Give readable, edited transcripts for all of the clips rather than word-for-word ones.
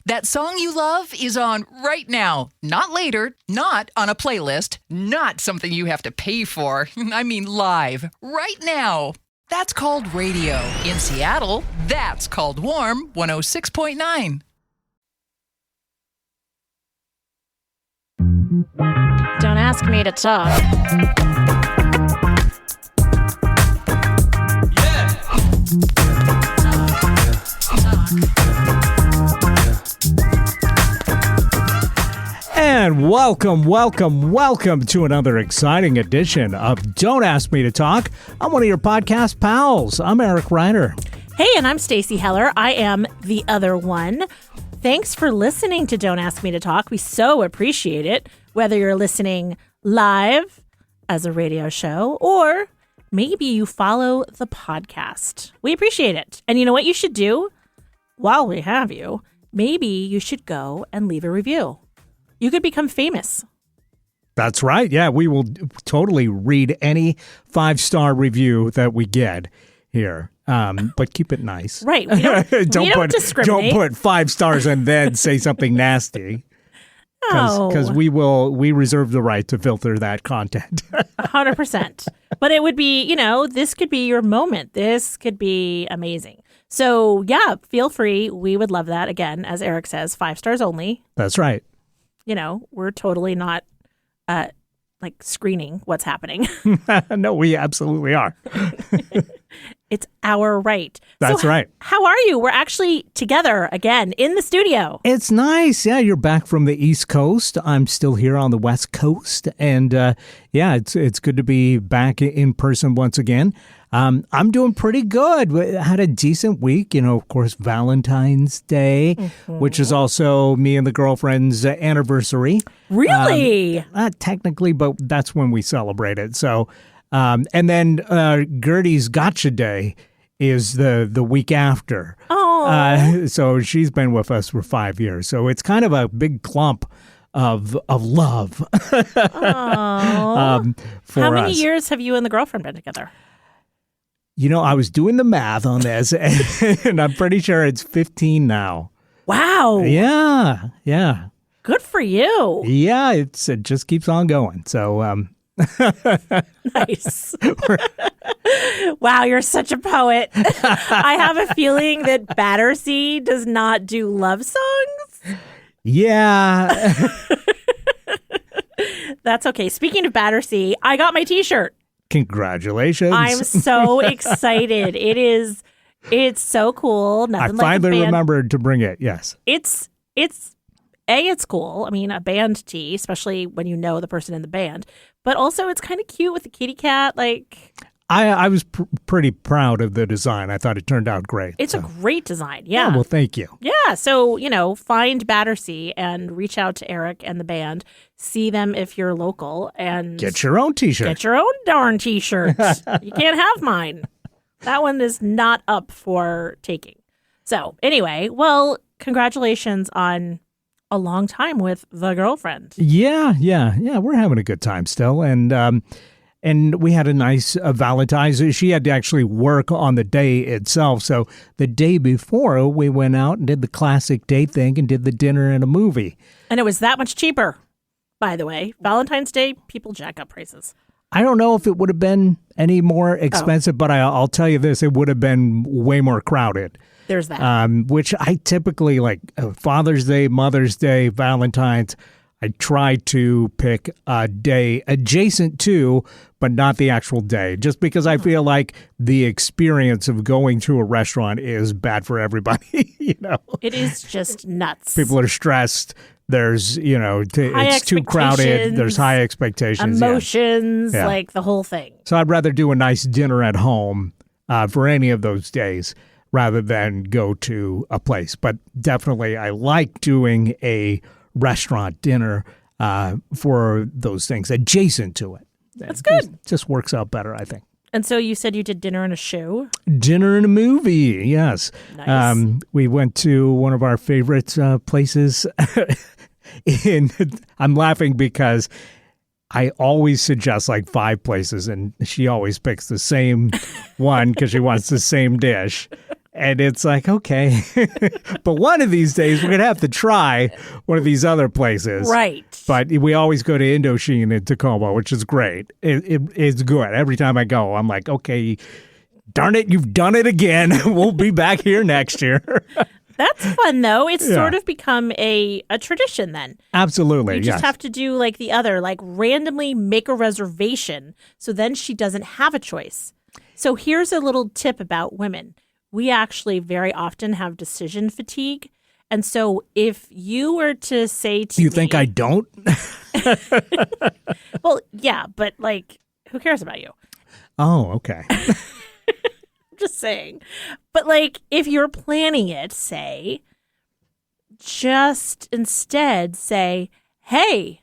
That song you love is on right now, not later, not on a playlist, not something you have to pay for. I mean live, right now. That's called radio. In Seattle, that's called Warm 106.9. Don't ask me to talk. And welcome to another exciting edition of Don't Ask Me to Talk. I'm one of your podcast pals. I'm Eric Reiner. Hey, and I'm Stacey Heller. I am the other one. Thanks for listening to Don't Ask Me to Talk. We so appreciate it, whether you're listening live as a radio show or maybe you follow the podcast. We appreciate it. And you know what you should do? While we have you, maybe you should go and leave a review. You could become famous. That's right. Yeah, we will totally read any 5-star review that we get here. But keep it nice. Right. We don't discriminate. Don't put 5 stars and then say something nasty. No. Because we reserve the right to filter that content. 100%. But it would be, this could be your moment. This could be amazing. So, yeah, feel free. We would love that. Again, as Eric says, 5 stars only. That's right. We're totally not screening what's happening. No, we absolutely are. It's our right. That's right. How are you? We're actually together again in the studio. It's nice. Yeah, you're back from the East Coast. I'm still here on the West Coast. And it's good to be back in person once again. I'm doing pretty good. Had a decent week. Of course, Valentine's Day, which is also me and the girlfriend's anniversary. Really? Not technically, but that's when we celebrate it. So, and then Gertie's Gotcha Day is the week after. Oh. So she's been with us for 5 years. So it's kind of a big clump of love. How many us. years have you and the girlfriend been together? I was doing the math on this, and I'm pretty sure it's 15 now. Wow. Yeah. Good for you. Yeah, it just keeps on going. So, Nice. Wow, you're such a poet. I have a feeling that Battersea does not do love songs. Yeah. That's okay. Speaking of Battersea, I got my T-shirt. Congratulations. I'm so excited. It's so cool. Nothing I finally remembered to bring it. Yes. It's cool. I mean, a band tee, especially when you know the person in the band, but also it's kind of cute with the kitty cat. I was pretty proud of the design. I thought it turned out great. It's a great design. Yeah. Well, thank you. Yeah. So, find Battersea and reach out to Eric and the band. See them if you're local and get your own T-shirt. Get your own darn T-shirt. You can't have mine. That one is not up for taking. So anyway, well, congratulations on a long time with the girlfriend. Yeah. We're having a good time still. And we had a nice Valentine's. She had to actually work on the day itself. So the day before, we went out and did the classic date thing and did the dinner and a movie. And it was that much cheaper, by the way. Valentine's Day, people jack up prices. I don't know if it would have been any more expensive, but I'll tell you this, it would have been way more crowded. There's that. Which I typically like Father's Day, Mother's Day, Valentine's. I try to pick a day adjacent to, but not the actual day, just because I feel like the experience of going to a restaurant is bad for everybody. It is just nuts. People are stressed. There's, it's too crowded. There's high expectations. Emotions, like the whole thing. So I'd rather do a nice dinner at home for any of those days rather than go to a place. But definitely I like doing a restaurant dinner for those things adjacent to it. That's good. It just works out better, I think. And so you said you did dinner and a show? Dinner and a movie, yes. Nice. We went to one of our favorite places. I'm laughing because I always suggest like 5 places, and she always picks the same one because she wants the same dish. And it's like, okay, but one of these days we're going to have to try one of these other places. Right. But we always go to Indochine in Tacoma, which is great. It's good. Every time I go, I'm like, okay, darn it, you've done it again. We'll be back here next year. That's fun, though. It's sort of become a tradition then. Absolutely, You just have to do like the other, like randomly make a reservation so then she doesn't have a choice. So here's a little tip about women. We actually very often have decision fatigue. And so if you were to say to You think I don't? Well, yeah, but like, who cares about you? Oh, okay. Just saying. But like, if you're planning it, say, just instead say, hey,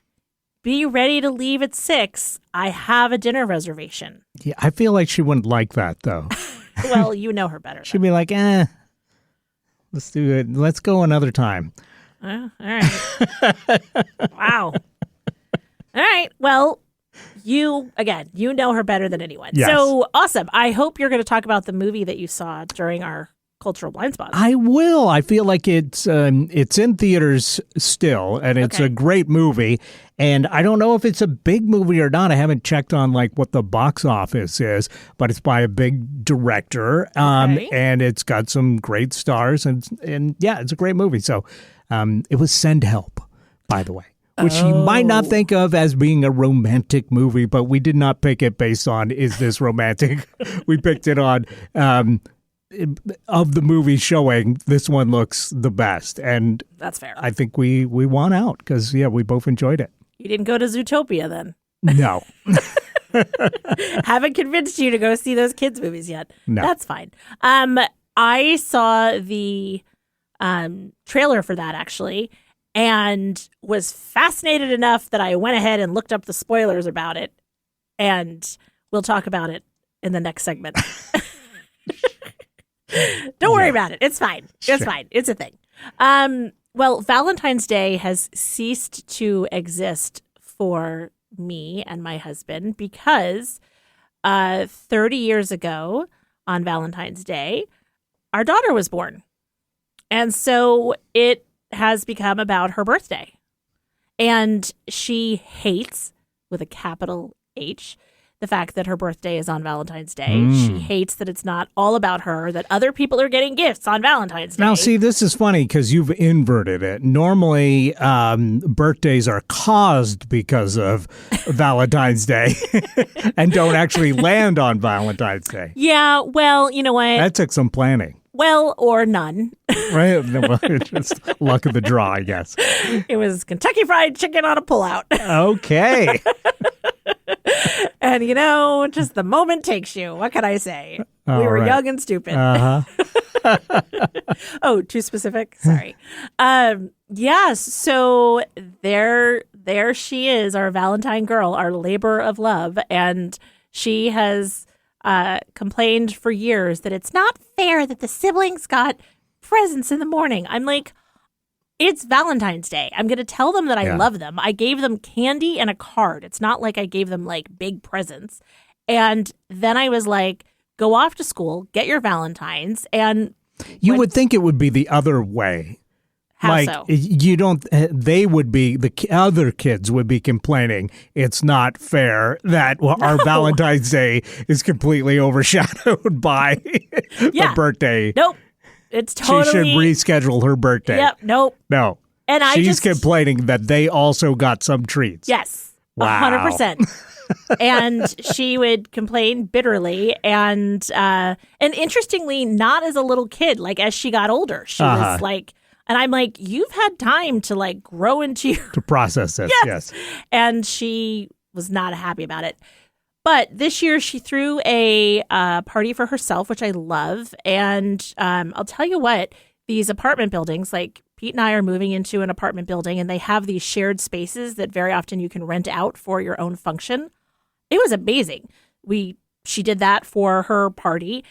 be ready to leave at 6. I have a dinner reservation. Yeah, I feel like she wouldn't like that, though. Well, you know her better. She'd be like, let's do it. Let's go another time. All right. Wow. All right. Well, you know her better than anyone. Yes. So awesome. I hope you're going to talk about the movie that you saw during our cultural blind spot. I will. I feel like it's in theaters still, and it's a great movie. And I don't know if it's a big movie or not. I haven't checked on like what the box office is, but it's by a big director, and it's got some great stars, and yeah, it's a great movie. So it was Send Help, by the way. Which you might not think of as being a romantic movie, but we did not pick it based on, is this romantic? We picked it on, of the movie showing, this one looks the best. And that's fair. I think we won out because, yeah, we both enjoyed it. You didn't go to Zootopia then? No. Haven't convinced you to go see those kids' movies yet. No. That's fine. I saw the trailer for that, actually, and was fascinated enough that I went ahead and looked up the spoilers about it, and we'll talk about it in the next segment. Don't worry about it. It's fine. It's fine. It's a thing. Well, Valentine's Day has ceased to exist for me and my husband because 30 years ago on Valentine's Day, our daughter was born. And so it has become about her birthday. And she hates, with a capital H, the fact that her birthday is on Valentine's Day. She hates that it's not all about her, that other people are getting gifts on Valentine's Day. Now, see, this is funny because you've inverted it. Normally, birthdays are caused because of Valentine's Day and don't actually land on Valentine's Day. Yeah, well, you know what? That took some planning. Well, or none. Right? Just luck of the draw, I guess. It was Kentucky Fried Chicken on a pullout. Okay. And, just the moment takes you. What can I say? We were young and stupid. Uh-huh. Oh, too specific? Sorry. Yes, so there she is, our Valentine girl, our labor of love. And she has complained for years that it's not fair that the siblings got presents in the morning. I'm like, it's Valentine's Day. I'm going to tell them that I love them. I gave them candy and a card. It's not like I gave them like big presents. And then I was like, go off to school, get your Valentines. And you would think it would be the other way. How so? You don't, the other kids would be complaining it's not fair that our Valentine's Day is completely overshadowed by the birthday. Nope. It's totally. She should reschedule her birthday. Yep. Nope. No. And she's complaining that they also got some treats. Yes. Wow. 100%. And she would complain bitterly and interestingly, not as a little kid, like as she got older, she was like, and I'm like, you've had time to like grow into your... To process this, yes. And she was not happy about it. But this year she threw a party for herself, which I love. And I'll tell you what, these apartment buildings, like Pete and I are moving into an apartment building and they have these shared spaces that very often you can rent out for your own function. It was amazing. She did that for her party,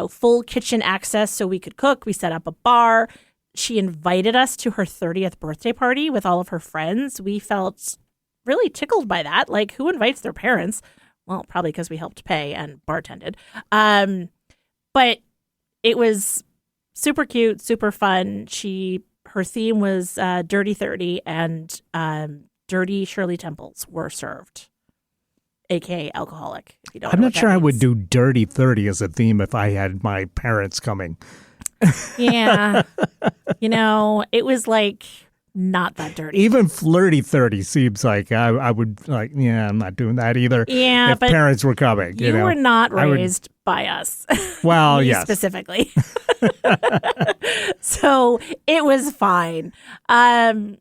full kitchen access so we could cook. We set up a bar. She invited us to her 30th birthday party with all of her friends. We felt really tickled by that. Like, who invites their parents? Well, probably because we helped pay and bartended. But it was super cute, super fun. Her theme was Dirty 30, and dirty Shirley Temples were served, aka alcoholic. If you don't I'm know not what sure that I would means. do Dirty 30 as a theme if I had my parents coming. Yeah, it was like not that dirty. Even Flirty 30 seems like I would like, yeah, I'm not doing that either. Yeah, if but parents were coming. You were not I would- raised by us. Well, Me yes. specifically. So it was fine. And-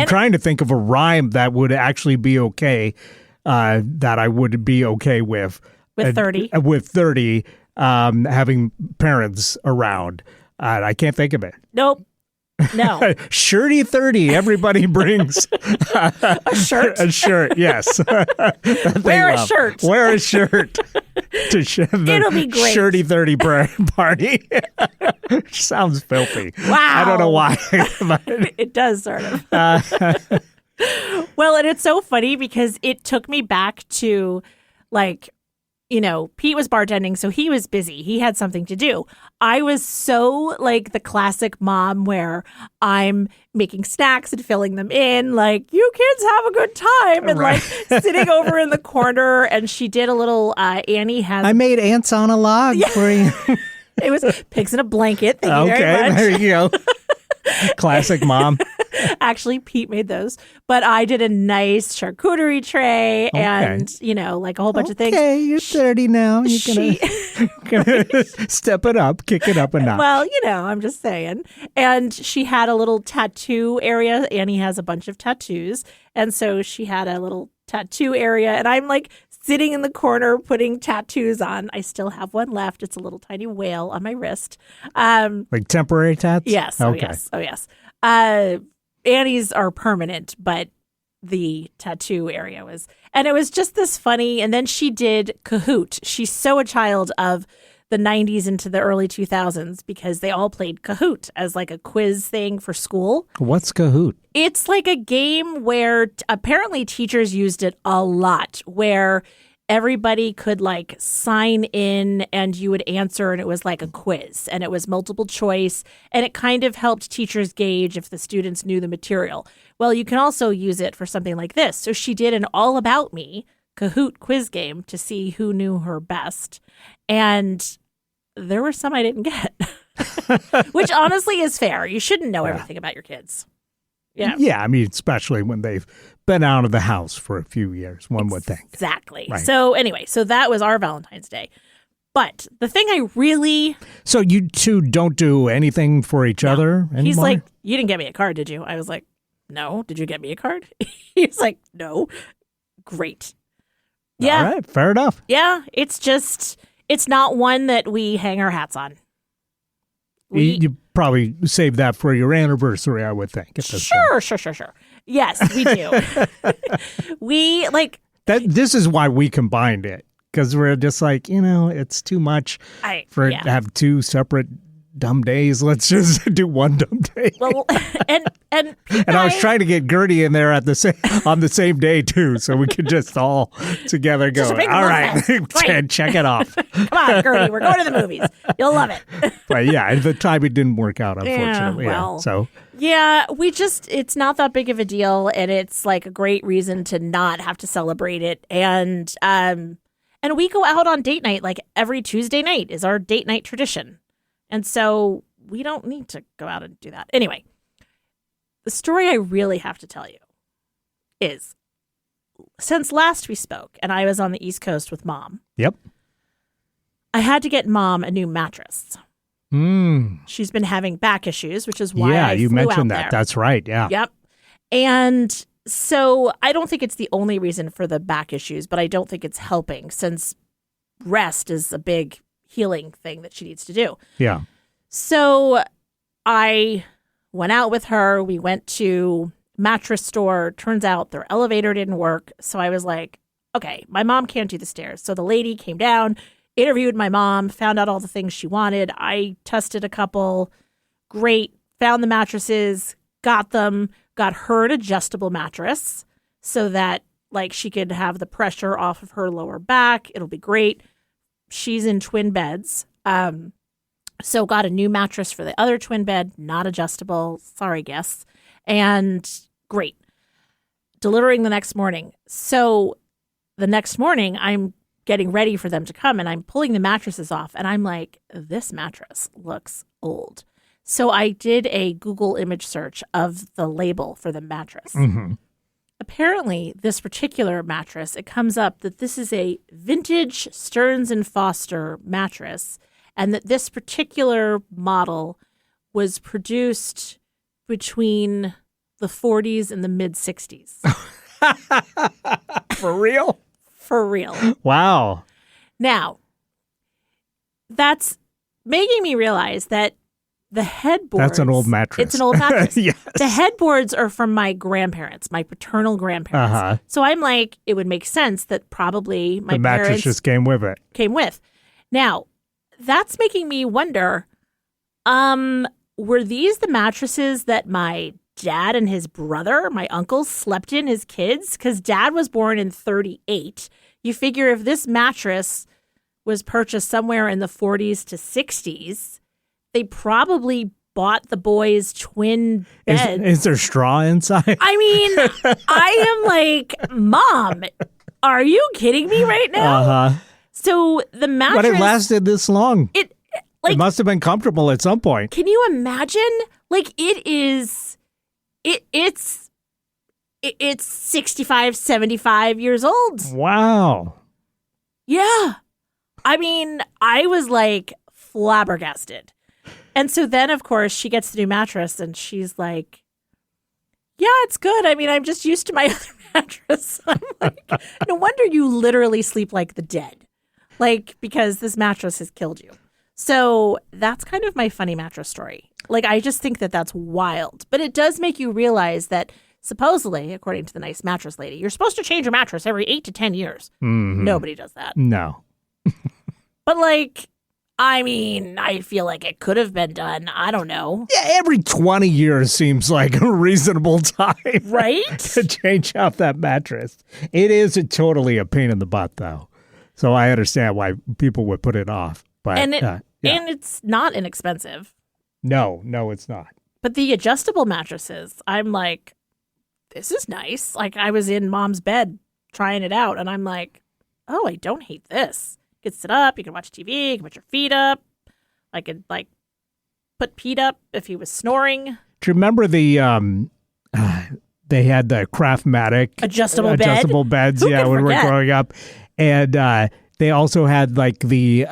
trying to think of a rhyme that would actually be okay, that I would be okay with. With 30? With 30, having parents around. I can't think of it. Nope. No. Shirty 30, everybody brings A shirt. a shirt, yes. Wear a shirt. Wear a shirt to the It'll be great. Shirty 30 party. Sounds filthy. Wow. I don't know why. It does sort of. Well, and it's so funny because it took me back to like, Pete was bartending, so he was busy. He had something to do. I was so like the classic mom where I'm making snacks and filling them in, like, you kids have a good time. And like sitting over in the corner. And she did a little Annie has. I made ants on a log for you. It was pigs in a blanket. Thank you very much. There you go. Classic mom. Actually, Pete made those, but I did a nice charcuterie tray and, like a whole bunch of things. Okay, you're 30 now. You're gonna step it up, kick it up a notch. Well, I'm just saying. And she had a little tattoo area. Annie has a bunch of tattoos. And so she had a little tattoo area. And I'm like sitting in the corner putting tattoos on. I still have one left. It's a little tiny whale on my wrist. Like temporary tats? Yes. Okay. Oh, yes. Annie's are permanent, but the tattoo area was, and it was just this funny. And then she did Kahoot. She's so a child of the 90s into the early 2000s because they all played Kahoot as like a quiz thing for school. What's Kahoot? It's like a game where apparently teachers used it a lot, where everybody could like sign in and you would answer, and it was like a quiz and it was multiple choice, and it kind of helped teachers gauge if the students knew the material. Well, you can also use it for something like this. So she did an All About Me Kahoot quiz game to see who knew her best. And there were some I didn't get, which honestly is fair. You shouldn't know everything about your kids. Yeah. Yeah, I mean, especially when they've been out of the house for a few years, one would think. Exactly. Right. So anyway, so that was our Valentine's Day. But the thing I really... So you two don't do anything for each other anymore? He's like, you didn't get me a card, did you? I was like, no. Did you get me a card? He's like, no. Great. Yeah. All right, fair enough. Yeah. It's just, it's not one that we hang our hats on. You probably save that for your anniversary, I would think. At this point. Sure. Yes, we do. We like... This is why we combined it, because we're just like, it's too much to have two separate dumb days. Let's just do one dumb day. Well, and I was trying to get Gertie in there on the same day too, so we could just all together go. Just a big All love right, fest. check it off. Come on, Gertie, we're going to the movies. You'll love it. But yeah, at the time it didn't work out, unfortunately. It's not that big of a deal, and it's like a great reason to not have to celebrate it. And we go out on date night like every Tuesday night is our date night tradition. And so we don't need to go out and do that. Anyway, the story I really have to tell you is since last we spoke and I was on the East Coast with Mom. Yep. I had to get Mom a new mattress. She's been having back issues, which is why you flew mentioned out that. there. That's right. Yeah. Yep. And so I don't think it's the only reason for the back issues, but I don't think it's helping since rest is a big healing thing that she needs to do. Yeah. So I went out with her. We went to mattress store. Turns out their elevator didn't work. So I was like, okay, my mom can't do the stairs. So the lady came down, interviewed my mom, found out all the things she wanted. I tested a couple. Great. Found the mattresses, got them, got her an adjustable mattress so that like she could have the pressure off of her lower back. It'll be great. She's in twin beds. So got a new mattress for the other twin bed, not adjustable. Sorry, guests. And great. Delivering the next morning. So the next morning, I'm getting ready for them to come and I'm pulling the mattresses off. And I'm like, this mattress looks old. So I did a Google image search of the label for the mattress. Mm-hmm. Apparently, this particular mattress, it comes up that this is a vintage Stearns & Foster mattress, and that this particular model was produced between the 40s and the mid-60s. For real? For real. Wow. Now, that's making me realize that the headboards... That's an old mattress. It's an old mattress. Yes. The headboards are from my grandparents, my paternal grandparents. Uh-huh. So I'm like, it would make sense that probably my The mattress parents just came with it. came with. Now, that's making me wonder, were these the mattresses that my dad and his brother, my uncles, slept in as kids? Because dad was born in 1938. You figure if this mattress was purchased somewhere in the 40s to 60s, they probably bought the boys' twin beds. Is there straw inside? I mean, I am like, Mom, are you kidding me right now? Uh-huh. So the mattress... But it lasted this long. It must have been comfortable at some point. Can you imagine? Like, it's 65, 75 years old. Wow. Yeah. I mean, I was like flabbergasted. And so then, of course, she gets the new mattress and she's like, yeah, it's good. I mean, I'm just used to my other mattress. I'm like, no wonder you literally sleep like the dead. Like, because this mattress has killed you. So that's kind of my funny mattress story. Like, I just think that that's wild. But it does make you realize that supposedly, according to the nice mattress lady, you're supposed to change your mattress every 8 to 10 years. Mm-hmm. Nobody does that. No. But like, I mean, I feel like it could have been done. I don't know. Yeah, every 20 years seems like a reasonable time. Right? To change out that mattress. It is totally a pain in the butt, though. So I understand why people would put it off. But And yeah. it's not inexpensive. No, it's not. But the adjustable mattresses, I'm like, this is nice. Like, I was in Mom's bed trying it out, and I'm like, oh, I don't hate this. You can sit up, you can watch TV, you can put your feet up. I could, like, put Pete up if he was snoring. Do you remember the they had the Craftmatic Adjustable beds? Who Yeah, could when we were forget? growing up, and they also had like the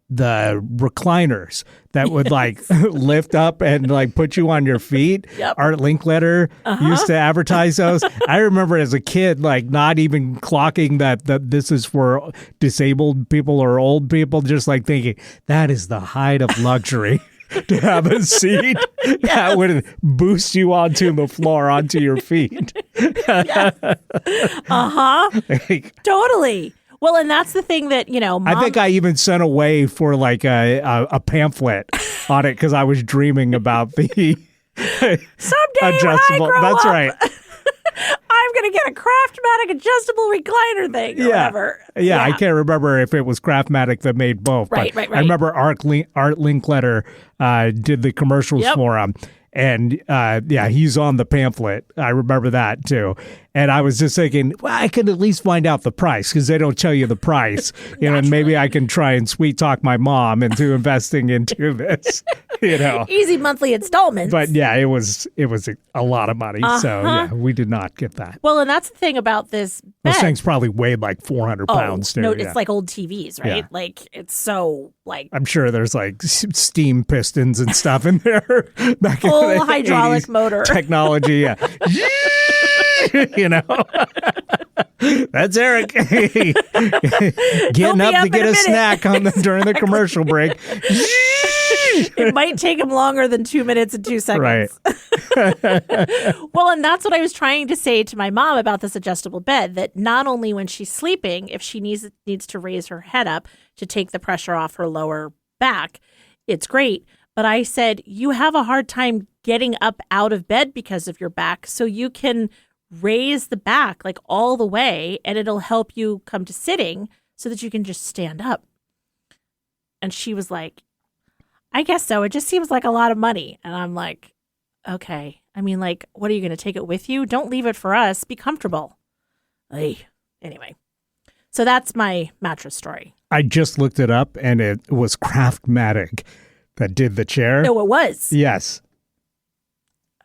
recliners that would like lift up and like put you on your feet. Yep. Art Linkletter used to advertise those. I remember as a kid, like not even clocking that this is for disabled people or old people, just like thinking that is the height of luxury. To have a seat that would boost you onto the floor, onto your feet. Yes. Totally. Well, and that's the thing that, Mom... I think I even sent away for like a pamphlet on it because I was dreaming about the someday adjustable. When I grow That's up, right. I'm going to get a Craftmatic adjustable recliner thing or whatever. Yeah, I can't remember if it was Craftmatic that made both. Right. I remember Art Linkletter did the commercials for him. And he's on the pamphlet. I remember that too. And I was just thinking, well, I could at least find out the price because they don't tell you the price. And maybe I can try and sweet talk my mom into investing into this. Easy monthly installments. But yeah, it was a lot of money. So yeah, we did not get that. Well, and that's the thing about this bed. Those things probably weighed like 400 pounds too. No, it's like old TVs, right? Yeah. Like it's so like I'm sure there's like steam pistons and stuff in there. Back in full the hydraulic 80s motor technology. Yeah. That's Eric getting up to get a snack during the commercial break. It might take him longer than 2 minutes and 2 seconds. Right. Well, and that's what I was trying to say to my mom about this adjustable bed, that not only when she's sleeping, if she needs to raise her head up to take the pressure off her lower back, it's great. But I said, you have a hard time getting up out of bed because of your back, so you can raise the back like all the way and it'll help you come to sitting so that you can just stand up. And she was like, I guess so. It just seems like a lot of money. And I'm like, okay. I mean, like, what are you going to take it with you? Don't leave it for us. Be comfortable. Anyway. So that's my mattress story. I just looked it up, and it was Craftmatic that did the chair. No, it was. Yes.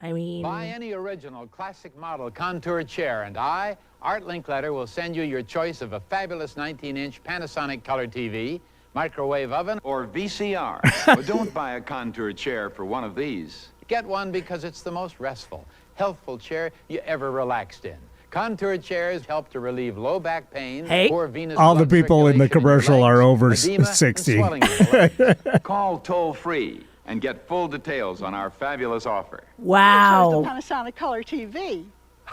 I mean... Buy any original classic model contour chair, and I, Art Linkletter, will send you your choice of a fabulous 19-inch Panasonic color TV, microwave oven, or VCR. But don't buy a contour chair for one of these. Get one because it's the most restful, healthful chair you ever relaxed in. Contour chairs help to relieve low back pain, poor venous all the blood people in the circulation your commercial legs, are over edema, 60. and swelling in your legs. Call toll-free and get full details on our fabulous offer. Wow. I chose the Panasonic Color TV.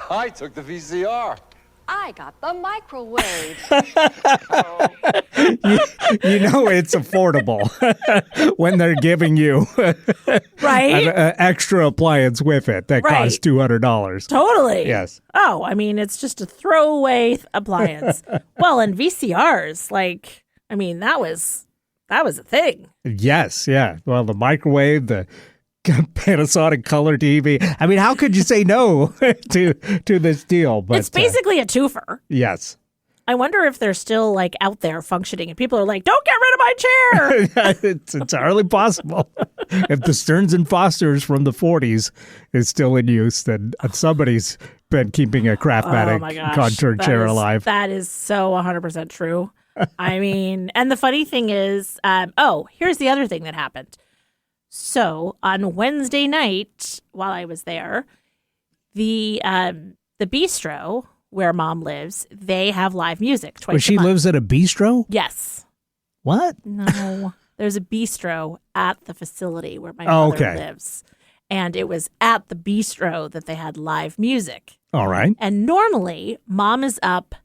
I took the VCR. I got the microwave. You know it's affordable when they're giving you Right? an extra appliance with it that Right. costs $200. Totally. Yes. Oh, I mean, it's just a throwaway appliance. Well, and VCRs, like, I mean, that was a thing. Yes, yeah. Well, the microwave, the Panasonic color TV. I mean, how could you say no to this deal? But It's basically a twofer. yes. I wonder if they're still like out there functioning and people are like, don't get rid of my chair. It's entirely possible. If the Stearns and Fosters from the 40s is still in use, then somebody's been keeping a Oh my Craftmatic gosh. contour chair alive. That is so 100% true. I mean, and the funny thing is, here's the other thing that happened. So on Wednesday night, while I was there, the bistro where Mom lives, they have live music twice Where she a month. lives at a bistro? Yes. What? No. There's a bistro at the facility where my Oh, mother okay. lives. And it was at the bistro that they had live music. All right. And normally, Mom is up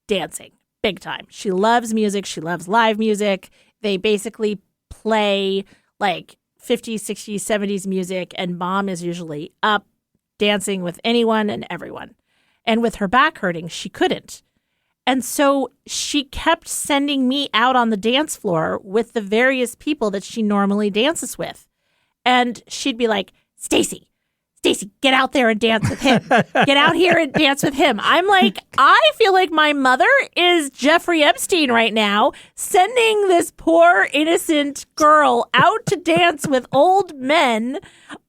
dancing big time. She loves music. She loves live music. They basically play like 50s, 60s, 70s music, and Mom is usually up dancing with anyone and everyone. And with her back hurting, she couldn't. And so she kept sending me out on the dance floor with the various people that she normally dances with. And she'd be like, Stacy, get out there and dance with him. Get out here and dance with him. I'm like, I feel like my mother is Jeffrey Epstein right now, sending this poor innocent girl out to dance with old men.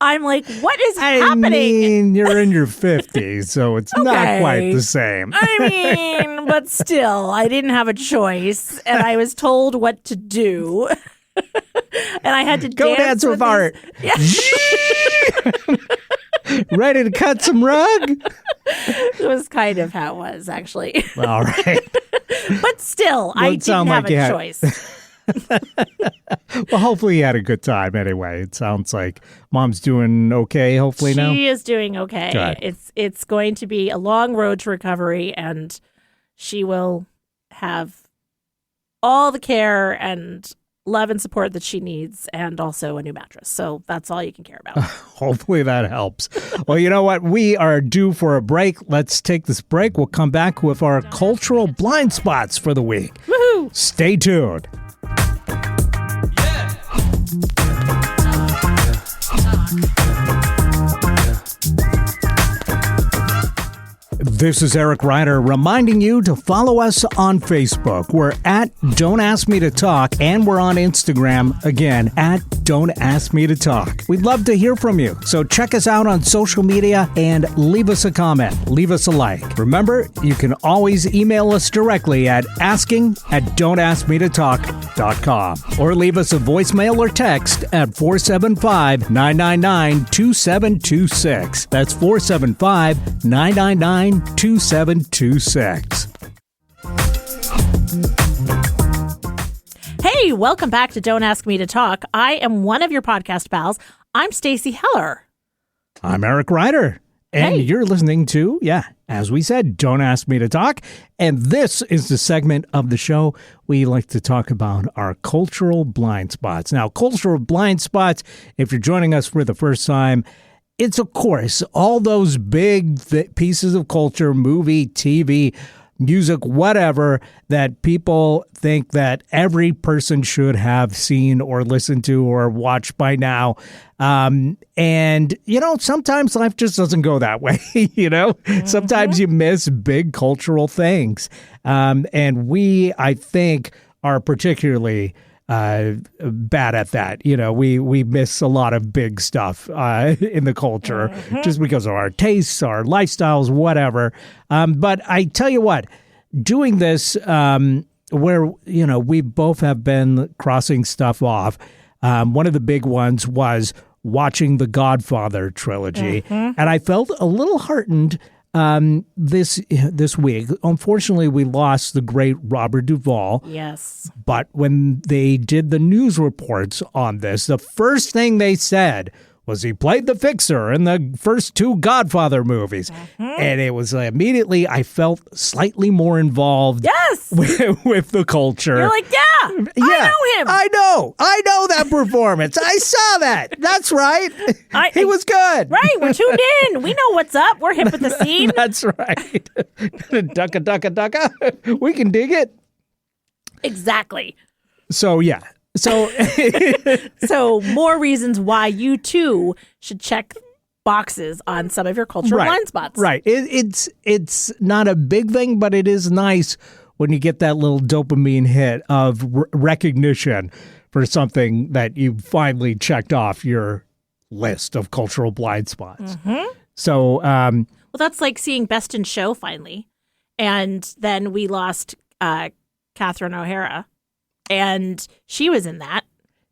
I'm like, what is happening? I mean, you're in your 50s, so it's not quite the same. I mean, but still, I didn't have a choice, and I was told what to do. And I had to Go dance with Art. Yeah. Ready to cut some rug? It was kind of how it was, actually. All right. But still, I it didn't sound have like you a had- choice. Well, hopefully you had a good time anyway. It sounds like Mom's doing okay, hopefully now. She is doing okay. Good. It's going to be a long road to recovery, and she will have all the care and love and support that she needs, and also a new mattress. So that's all you can care about. Hopefully that helps. Well, you know what? We are due for a break. Let's take this break. We'll come back with our cultural blind spots for the week. Woohoo! Stay tuned. This is Eric Ryder reminding you to follow us on Facebook. We're at Don't Ask Me to Talk, and we're on Instagram, again, at Don't Ask Me to Talk. We'd love to hear from you, so check us out on social media and leave us a comment. Leave us a like. Remember, you can always email us directly at asking@don'taskmetotalk.com or leave us a voicemail or text at 475-999-2726. That's 475-999-2726. Hey, welcome back to Don't Ask Me to Talk. I am one of your podcast pals. I'm Stacy Heller. I'm Eric Ryder, and Hey. you're listening to, as we said, Don't Ask Me to Talk. And this is the segment of the show we like to talk about our cultural blind spots. Now, cultural blind spots, if you're joining us for the first time, it's, of course, all those big pieces of culture, movie, TV, music, whatever, that people think that every person should have seen or listened to or watched by now. And, sometimes life just doesn't go that way, Sometimes you miss big cultural things. And we, I think, are particularly bad at that. We miss a lot of big stuff in the culture just because of our tastes, our lifestyles, whatever. But I tell you what, doing this where, we both have been crossing stuff off. One of the big ones was watching the Godfather trilogy. And I felt a little heartened this week. Unfortunately, we lost the great Robert Duvall. Yes. But when they did the news reports on this, the first thing they said was he played the fixer in the first two Godfather movies. And it was immediately, I felt slightly more involved with the culture. You're like, I know him. I know that performance. I saw that. That's right. He was good. Right. We're tuned in. We know what's up. We're hip with the scene. That's right. Ducka, ducka, ducka. We can dig it. Exactly. So, yeah. So more reasons why you too should check boxes on some of your cultural blind spots. Right. It's not a big thing, but it is nice when you get that little dopamine hit of recognition for something that you finally checked off your list of cultural blind spots. So, well, that's like seeing Best in Show finally, and then we lost Catherine O'Hara. And she was in that.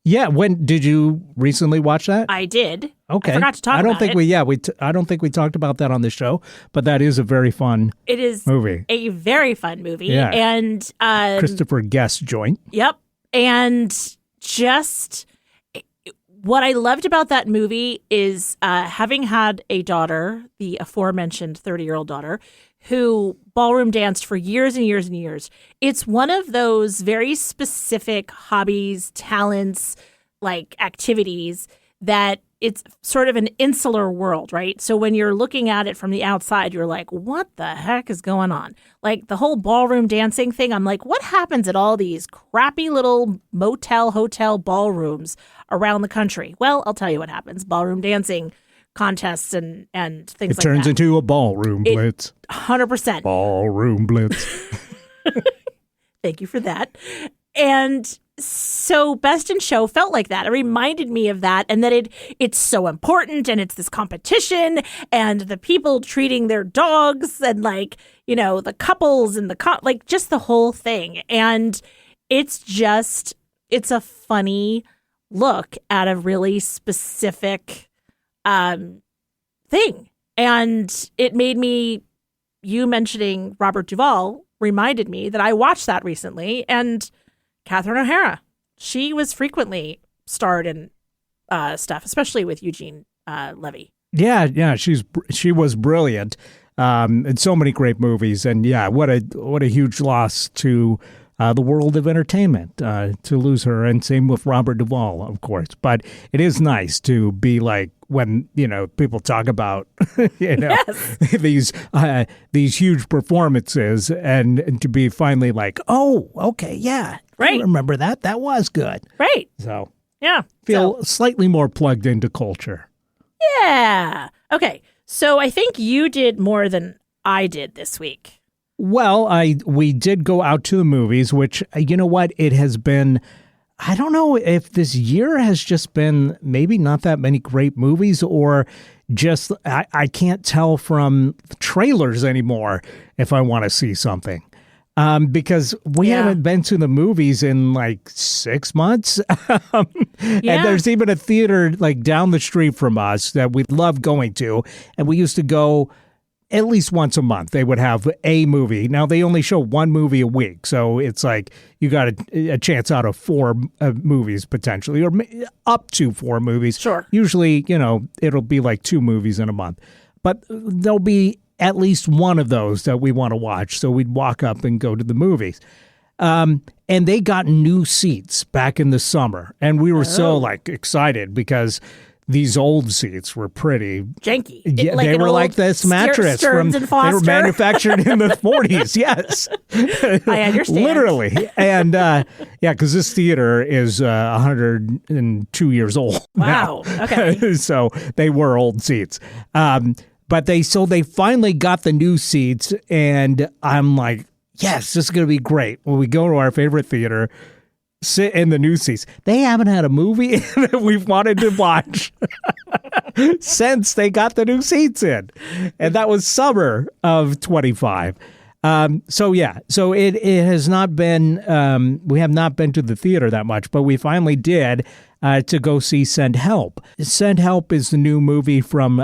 Yeah. When did you recently watch that? I did. Okay. I forgot to talk about it. I don't think we talked about that on the show, but that is a very fun It is movie. A very fun movie. Yeah. And Christopher Guest joint. Yep. And just what I loved about that movie is having had a daughter, the aforementioned 30-year-old daughter, who ballroom danced for years and years and years. It's one of those very specific hobbies, talents, like activities that it's sort of an insular world, right? So when you're looking at it from the outside, you're like, what the heck is going on? Like the whole ballroom dancing thing, I'm like, what happens at all these crappy little motel, hotel ballrooms around the country? Well, I'll tell you what happens. Ballroom dancing contests and things like that. It turns into a ballroom blitz. 100%. Ballroom blitz. Thank you for that. And so Best in Show felt like that. It reminded me of that, and that it's so important, and it's this competition, and the people treating their dogs, and the couples and just the whole thing. And it's a funny look at a really specific thing. And it made me, you mentioning Robert Duvall reminded me that I watched that recently, and Catherine O'Hara, she was frequently starred in stuff, especially with Eugene Levy. Yeah, she was brilliant in so many great movies, and what a huge loss to the world of entertainment to lose her, and same with Robert Duvall, of course. But it is nice to be like when people talk about these huge performances, and to be finally like, oh, okay, yeah, right. I remember that was good, right? So feel slightly more plugged into culture. Yeah. Okay. So I think you did more than I did this week. Well, we did go out to the movies, which, you know what, it has been, I don't know if this year has just been maybe not that many great movies, or just, I can't tell from trailers anymore if I want to see something. Because we haven't been to the movies in like 6 months. And there's even a theater like down the street from us that we love going to. And we used to go at least once a month. They would have a movie. Now they only show one movie a week. So it's like you got a chance out of 4 movies potentially, or up to 4 movies. Sure. Usually, it'll be like 2 movies in a month. But there'll be at least one of those that we want to watch. So we'd walk up and go to the movies. And they got new seats back in the summer. And we were so excited because these old seats were pretty janky. Yeah, Like they an were old like this mattress Stearns and Foster. they were manufactured in the 40s. Yes, I understand. literally. And because this theater is 102 years old. Wow. now. Okay. So they were old seats. But they finally got the new seats, and I'm like, yes, this is going to be great. When we go to our favorite theater, sit in the new seats. They haven't had a movie that we've wanted to watch since they got the new seats in. And that was summer of 25. So it has not been, we have not been to the theater that much, but we finally did to go see Send Help. Send Help is the new movie from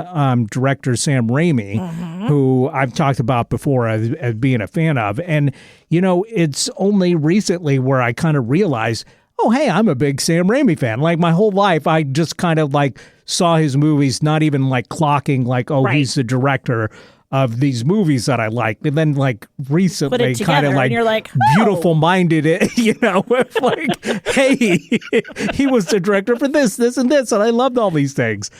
director Sam Raimi, who I've talked about before as being a fan of. And, it's only recently where I kind of realized, oh, hey, I'm a big Sam Raimi fan. Like my whole life, I just kind of like saw his movies, not even like clocking like, oh, he's the director of these movies that I like. And then like recently kind of like, and you're like, beautiful minded it, with like, hey, he was the director for this, and this, and I loved all these things.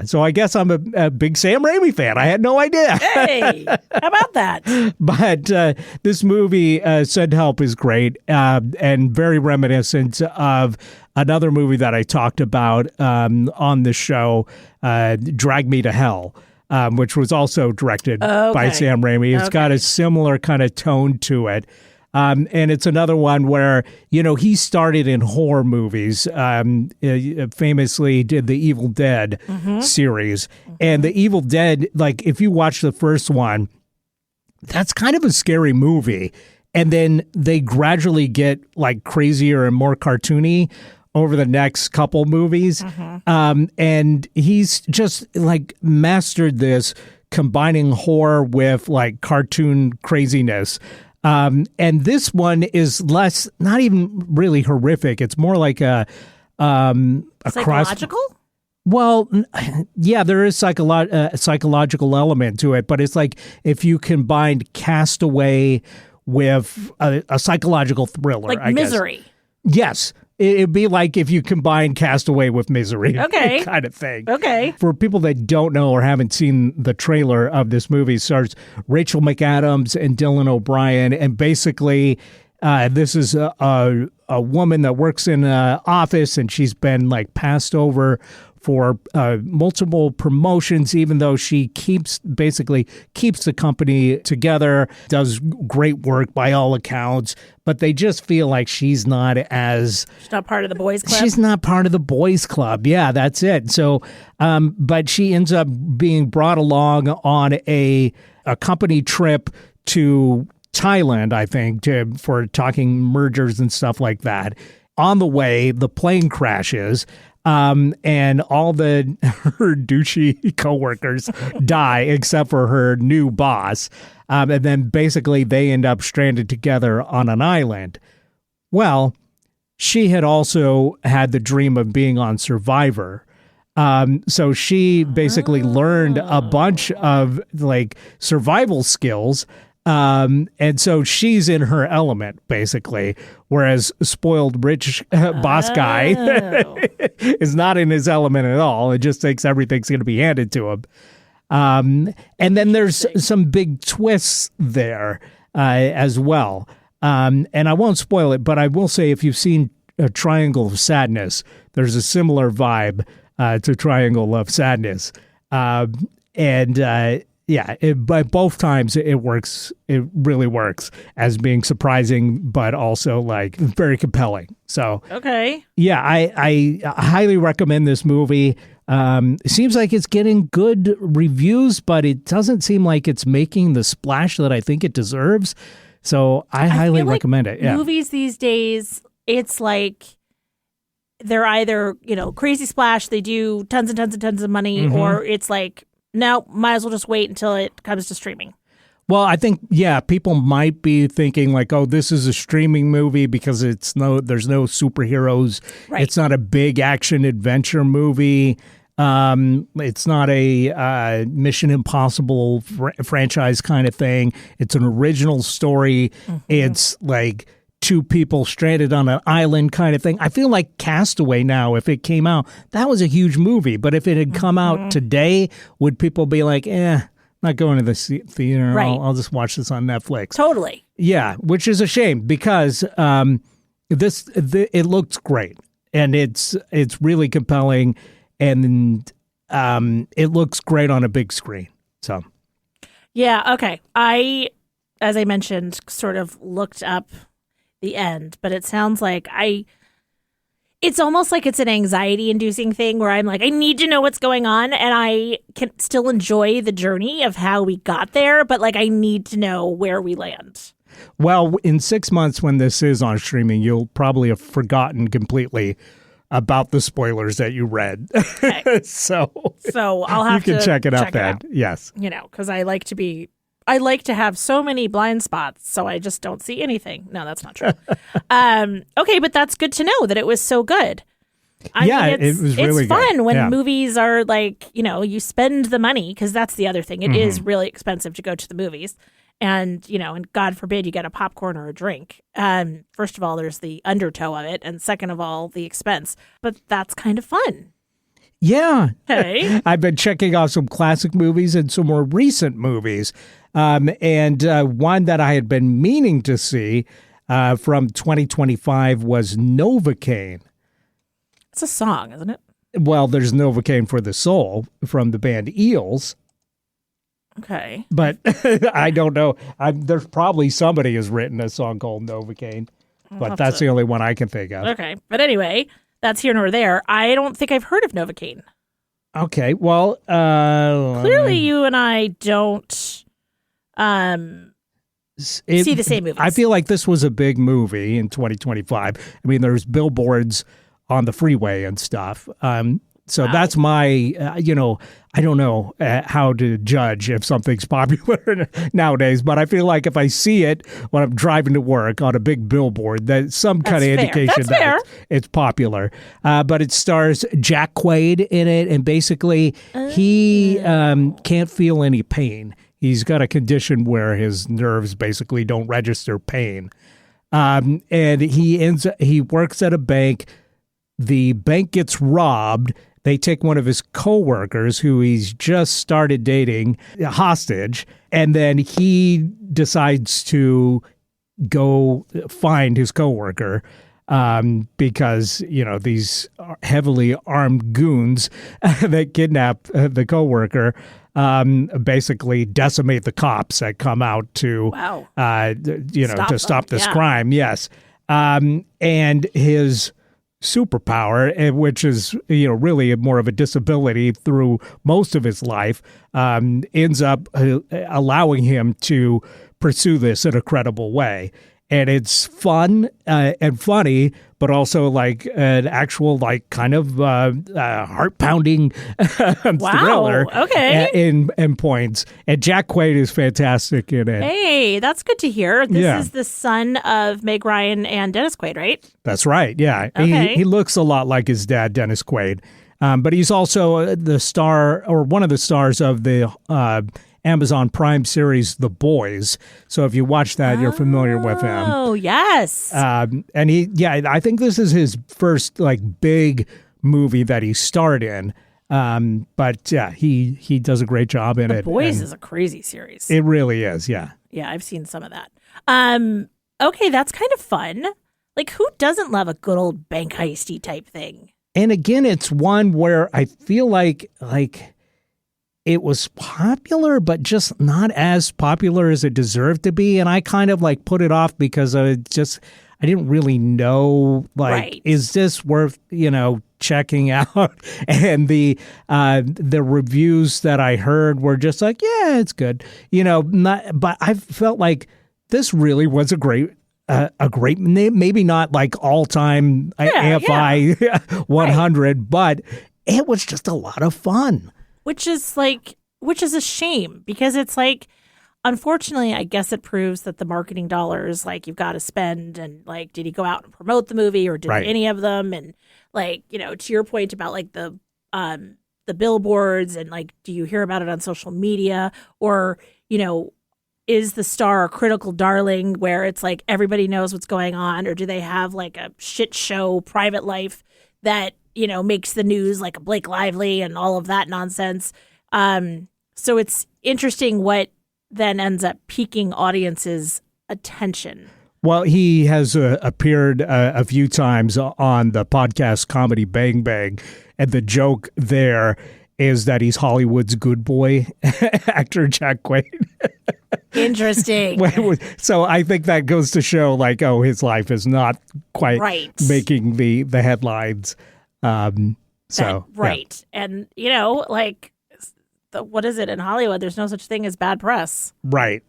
So I guess I'm a big Sam Raimi fan. I had no idea. Hey, how about that? But this movie, Send Help, is great and very reminiscent of another movie that I talked about on the show, Drag Me to Hell. Which was also directed by Sam Raimi. It's got a similar kind of tone to it. And it's another one where, he started in horror movies, famously did the Evil Dead series. And the Evil Dead, like if you watch the first one, that's kind of a scary movie. And then they gradually get like crazier and more cartoony over the next couple movies. And he's just like mastered this, combining horror with like cartoon craziness. And this one is less, not even really horrific. It's more like a psychological? Well, yeah, there is psychological element to it, but it's like if you combined Castaway with a psychological thriller, like I Misery. Guess. Yes. It'd be like if you combine Castaway with Misery, kind of thing. Okay. For people that don't know or haven't seen the trailer of this movie, it stars Rachel McAdams and Dylan O'Brien. And basically, this is a woman that works in an office, and she's been like passed over for multiple promotions, even though she keeps the company together, does great work by all accounts, but they just feel like she's not part of the boys club. She's not part of the boys club. Yeah, that's it. So, but she ends up being brought along on a company trip to Thailand, I think, for talking mergers and stuff like that. On the way, the plane crashes. And all her douchey coworkers die except for her new boss. And then basically they end up stranded together on an island. Well, she had also had the dream of being on Survivor. So she basically learned a bunch of like survival skills. And so she's in her element, basically, whereas spoiled rich boss guy is not in his element at all. It just thinks everything's going to be handed to him. And then there's some big twists there as well. And I won't spoil it, but I will say if you've seen a Triangle of Sadness, there's a similar vibe to Triangle of Sadness. Yeah, by both times it works. It really works as being surprising, but also like very compelling. So, yeah, I highly recommend this movie. It seems like it's getting good reviews, but it doesn't seem like it's making the splash that I think it deserves. So I highly recommend it. Yeah. Movies these days, it's like they're either, crazy splash, they do tons and tons and tons of money, or it's like, no, might as well just wait until it comes to streaming. Well, I think, people might be thinking like, oh, this is a streaming movie because there's no superheroes. Right. It's not a big action adventure movie. It's not a Mission Impossible franchise kind of thing. It's an original story. It's like two people stranded on an island kind of thing. I feel like Castaway now, if it came out, that was a huge movie. But if it had come out today, would people be like, not going to the theater. Right. I'll just watch this on Netflix. Totally. Yeah, which is a shame because it looks great and it's really compelling and it looks great on a big screen. So, yeah, okay. As I mentioned, sort of looked up the end, but it sounds like it's almost like it's an anxiety-inducing thing where I'm like, I need to know what's going on, and I can still enjoy the journey of how we got there, but like I need to know where we land. Well, in 6 months when this is on streaming, you'll probably have forgotten completely about the spoilers that you read. Okay. so I'll have to you can check it out then. Yes. You know, because I like to have so many blind spots, so I just don't see anything. No, that's not true. Okay, but that's good to know that it was so good. I mean, it was really it's fun good. when movies are like, you know, you spend the money, because that's the other thing. It is really expensive to go to the movies. And, you know, and God forbid you get a popcorn or a drink. First of all, there's the undertow of it. And second of all, the expense. But that's kind of fun. Yeah. Hey. I've been checking out some classic movies and some more recent movies. And one that I had been meaning to see from 2025 was Novocaine. It's a song, isn't it? Well, there's Novocaine for the Soul from the band Eels. Okay. But I don't know. There's probably somebody has written a song called Novocaine, but that's the only one I can think of. Okay. But anyway, that's here nor there. I don't think I've heard of Novocaine. Okay. Well, clearly you and I don't see the same movies. I feel like this was a big movie in 2025. I mean, there's billboards on the freeway and stuff. So that's my, I don't know how to judge if something's popular nowadays, but I feel like if I see it when I'm driving to work on a big billboard, that's some kind of indication that it's popular. But it stars Jack Quaid in it, and basically he can't feel any pain. He's got a condition where his nerves basically don't register pain. And he works at a bank. The bank gets robbed. They take one of his coworkers who he's just started dating hostage, and then he decides to go find his coworker because, you know, these heavily armed goons that kidnap the coworker basically decimate the cops that come out to, stop this crime. Yes. And his superpower, which is, you know, really more of a disability through most of his life, ends up allowing him to pursue this in a credible way. And it's fun and funny, but also like an actual, like, kind of heart-pounding thriller. In points. And Jack Quaid is fantastic in it. Hey, that's good to hear. This is the son of Meg Ryan and Dennis Quaid, right? That's right. Yeah. Okay. He looks a lot like his dad, Dennis Quaid. But he's also the star, or one of the stars of the Amazon Prime series, The Boys. So if you watch that, you're familiar with him. Oh, yes. And I think this is his first like big movie that he starred in. But yeah, he does a great job in it. The Boys is a crazy series. It really is. Yeah. Yeah, I've seen some of that. Okay, that's kind of fun. Like, who doesn't love a good old bank heisty type thing? And again, it's one where I feel like it was popular, but just not as popular as it deserved to be. And I kind of like put it off because I didn't really know, like, is this worth, you know, checking out? And the reviews that I heard were just like, yeah, it's good, you know, but I felt like this really was a great, maybe not like all-time AFI 100, but it was just a lot of fun. Which is a shame, because it's like, unfortunately, I guess it proves that the marketing dollars, like, you've got to spend, and like, did he go out and promote the movie, or did any of them? And like, you know, to your point about like the billboards, and like, do you hear about it on social media, or, you know, is the star a critical darling where it's like everybody knows what's going on, or do they have like a shit show private life that, makes the news, like a Blake Lively and all of that nonsense? So it's interesting what then ends up piquing audiences' attention. Well, he has appeared a few times on the podcast Comedy Bang Bang, and the joke there is that he's Hollywood's good boy actor Jack Quaid. Interesting. So I think that goes to show, like, his life is not quite making the headlines. Right. Yeah. And, what is it in Hollywood? There's no such thing as bad press. Right.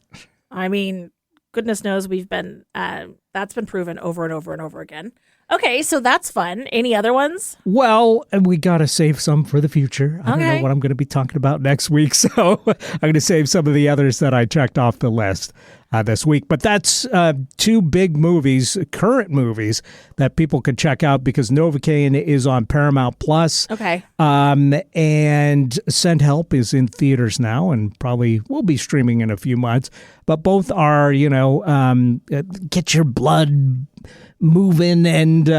I mean, goodness knows we've been, that's been proven over and over and over again. Okay, so that's fun. Any other ones? Well, we got to save some for the future. I don't know what I'm going to be talking about next week, so I'm going to save some of the others that I checked off the list this week. But that's two big movies, current movies, that people could check out because Novocaine is on Paramount Plus. Okay. And Send Help is in theaters now and probably will be streaming in a few months. But both are, get your blood moving and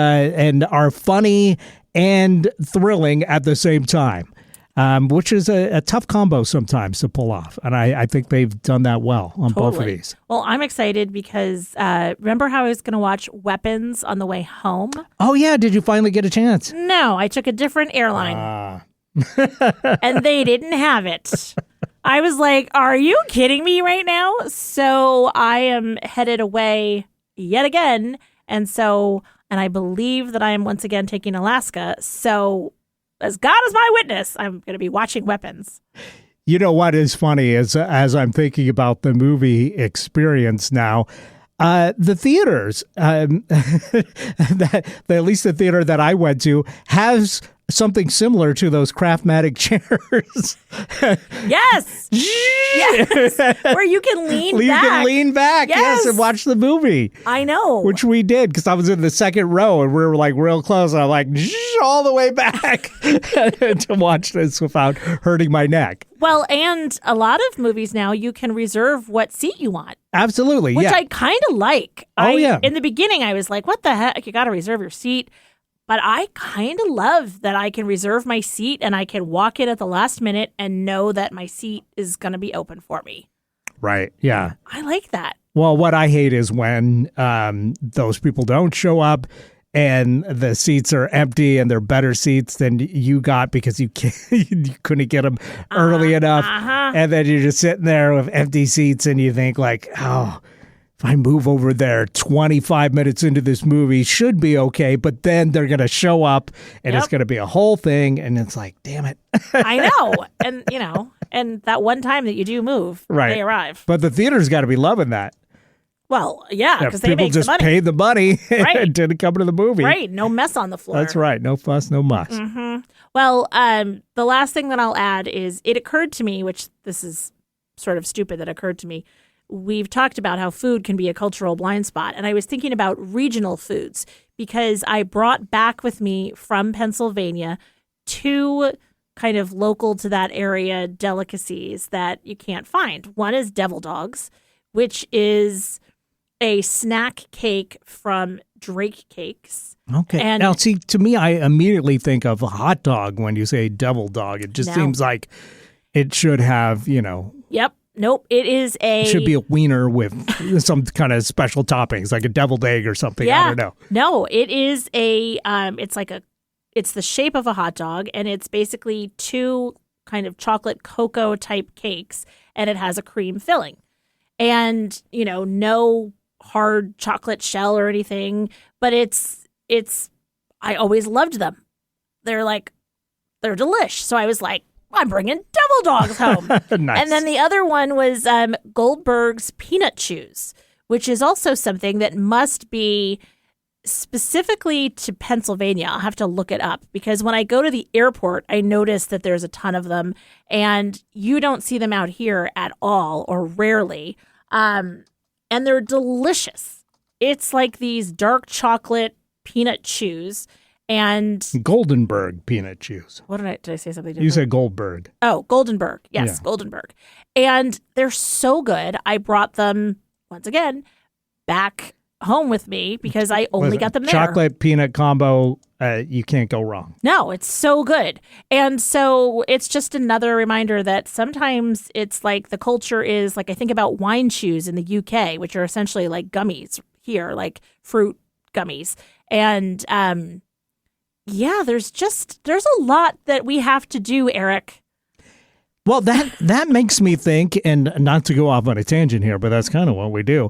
are funny and thrilling at the same time, which is a tough combo sometimes to pull off. And I think they've done that well on both of these. Well, I'm excited because remember how I was going to watch Weapons on the way home? Oh, yeah. Did you finally get a chance? No, I took a different airline. And they didn't have it. I was like, are you kidding me right now? So I am headed away yet again. And I believe that I am once again taking Alaska. So as God is my witness, I'm going to be watching Weapons. You know what is funny is as I'm thinking about the movie experience now, the theaters, at least the theater that I went to, has something similar to those Craftmatic chairs. Yes. Yes. Where you can lean back. You can lean back, yes, and watch the movie. I know. Which we did because I was in the second row and we were like real close. And I'm like all the way back to watch this without hurting my neck. Well, and a lot of movies now you can reserve what seat you want. Absolutely, which I kind of like. Yeah. In the beginning, I was like, what the heck? You got to reserve your seat. But I kind of love that I can reserve my seat and I can walk in at the last minute and know that my seat is going to be open for me. Right. Yeah. I like that. Well, what I hate is when those people don't show up and the seats are empty and they're better seats than you got because you couldn't get them early enough. And then you're just sitting there with empty seats and you think like, oh, if I move over there 25 minutes into this movie, should be okay. But then they're going to show up and it's going to be a whole thing. And it's like, damn it. I know. And, and that one time that you do move, they arrive. But the theater's got to be loving that. Well, yeah, because they make just the money. paid the money and didn't come to the movie. Right. No mess on the floor. That's right. No fuss, no muss. Mm-hmm. Well, the last thing that I'll add is it occurred to me, which this is sort of stupid that occurred to me. We've talked about how food can be a cultural blind spot. And I was thinking about regional foods because I brought back with me from Pennsylvania two kind of local to that area delicacies that you can't find. One is devil dogs, which is a snack cake from Drake Cakes. Okay. And now, see, to me, I immediately think of a hot dog when you say devil dog. It just seems like it should have, Yep. Nope. It should be a wiener with some kind of special toppings, like a deviled egg or something. Yeah. I don't know. No, it is it's the shape of a hot dog, and it's basically two kind of chocolate cocoa type cakes, and it has a cream filling. And, no hard chocolate shell or anything, but I always loved them. They're delish. So I was like, I'm bringing devil dogs home. Nice. And then the other one was Goldberg's Peanut Chews, which is also something that must be specifically to Pennsylvania. I'll have to look it up because when I go to the airport, I notice that there's a ton of them and you don't see them out here at all or rarely. And they're delicious. It's like these dark chocolate peanut chews And Goldenberg peanut chews. what did I say something different? You said Goldberg. Oh, Goldenberg. Yes, Yeah. Goldenberg. And they're so good. I brought them, once again, back home with me because I only Listen, got them there. Chocolate peanut combo, you can't go wrong. No, it's so good. And so it's just another reminder that sometimes it's like the culture is like, I think about wine chews in the UK, which are essentially like gummies here, like fruit gummies. And yeah, there's a lot that we have to do, Eric. Well, that makes me think, and not to go off on a tangent here, but that's kind of what we do.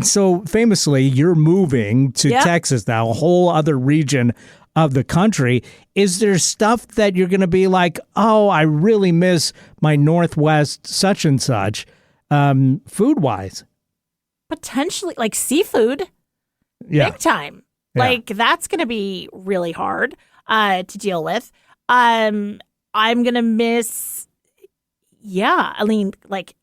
So famously, you're moving to Yep. Texas now, a whole other region of the country. Is there stuff that you're going to be like, oh, I really miss my Northwest such and such, food-wise? Potentially like seafood, Yeah. big time. Yeah. Like that's going to be really hard to deal with. I'm going to miss, like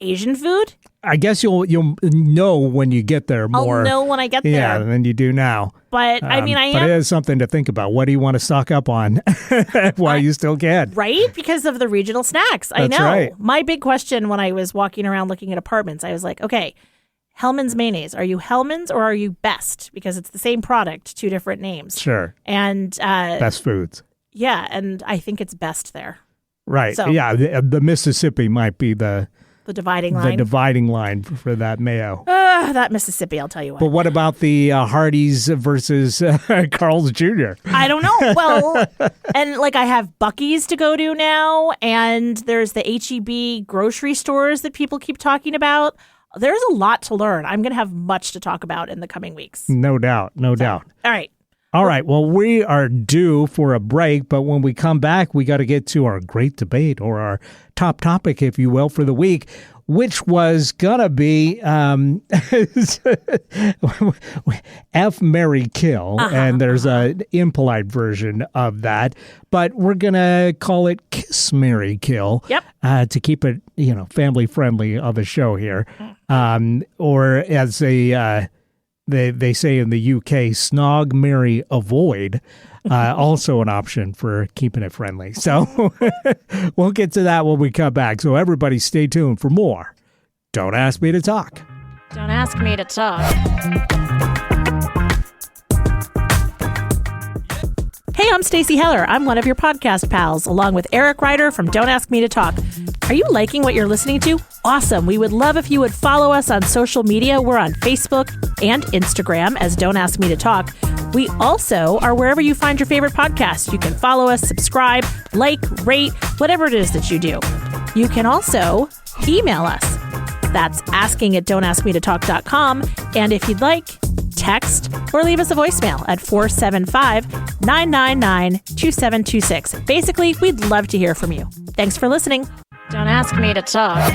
Asian food. I guess you'll know when you get there more. I'll know when I get Yeah, there. than you do now. But I mean, I But am it is something to think about. What do you want to stock up on while you still can? right because of the regional snacks. I That's know. right. My big question when I was walking around looking at apartments, I was like, okay, Hellman's mayonnaise. Are you Hellman's or are you Best? Because it's the same product, two different names. Sure. And Best foods. yeah, and I think it's Best there. Right. So- Yeah. The Mississippi might be the Dividing line. dividing line for that mayo. That Mississippi, I'll tell you what. But what about the Hardee's versus Carl's Jr.? I don't know. Well, and like I have Buc-ee's to go to now, and there's the H-E-B grocery stores that people keep talking about. There's a lot to learn. I'm going to have much to talk about in the coming weeks. No doubt. No doubt. All right. All right. Well, we are due for a break, but when we come back, we got to get to our great debate, or our top topic, if you will, for the week, which was going to be F, Marry, Kill. And there's an impolite version of that, but we're going to call it Kiss, Marry, Kill. Yep. To keep it, family friendly of a show here. Or as they say in the UK, snog, marry, avoid, also an option for keeping it friendly. So we'll get to that when we come back. So everybody stay tuned for more. Don't Ask Me to Talk. Don't ask me to talk. Hey, I'm Stacey Heller. I'm one of your podcast pals, along with Eric Ryder from Don't Ask Me to Talk. Are you liking what you're listening to? Awesome. We would love if you would follow us on social media. We're on Facebook and Instagram as Don't Ask Me to Talk. We also are wherever you find your favorite podcast. You can follow us, subscribe, like, rate, whatever it is that you do. You can also email us. That's asking@don'taskmetotalk.com. And if you'd like, text or leave us a voicemail at 475-999-2726. Basically, we'd love to hear from you. Thanks for listening. Don't ask me to talk.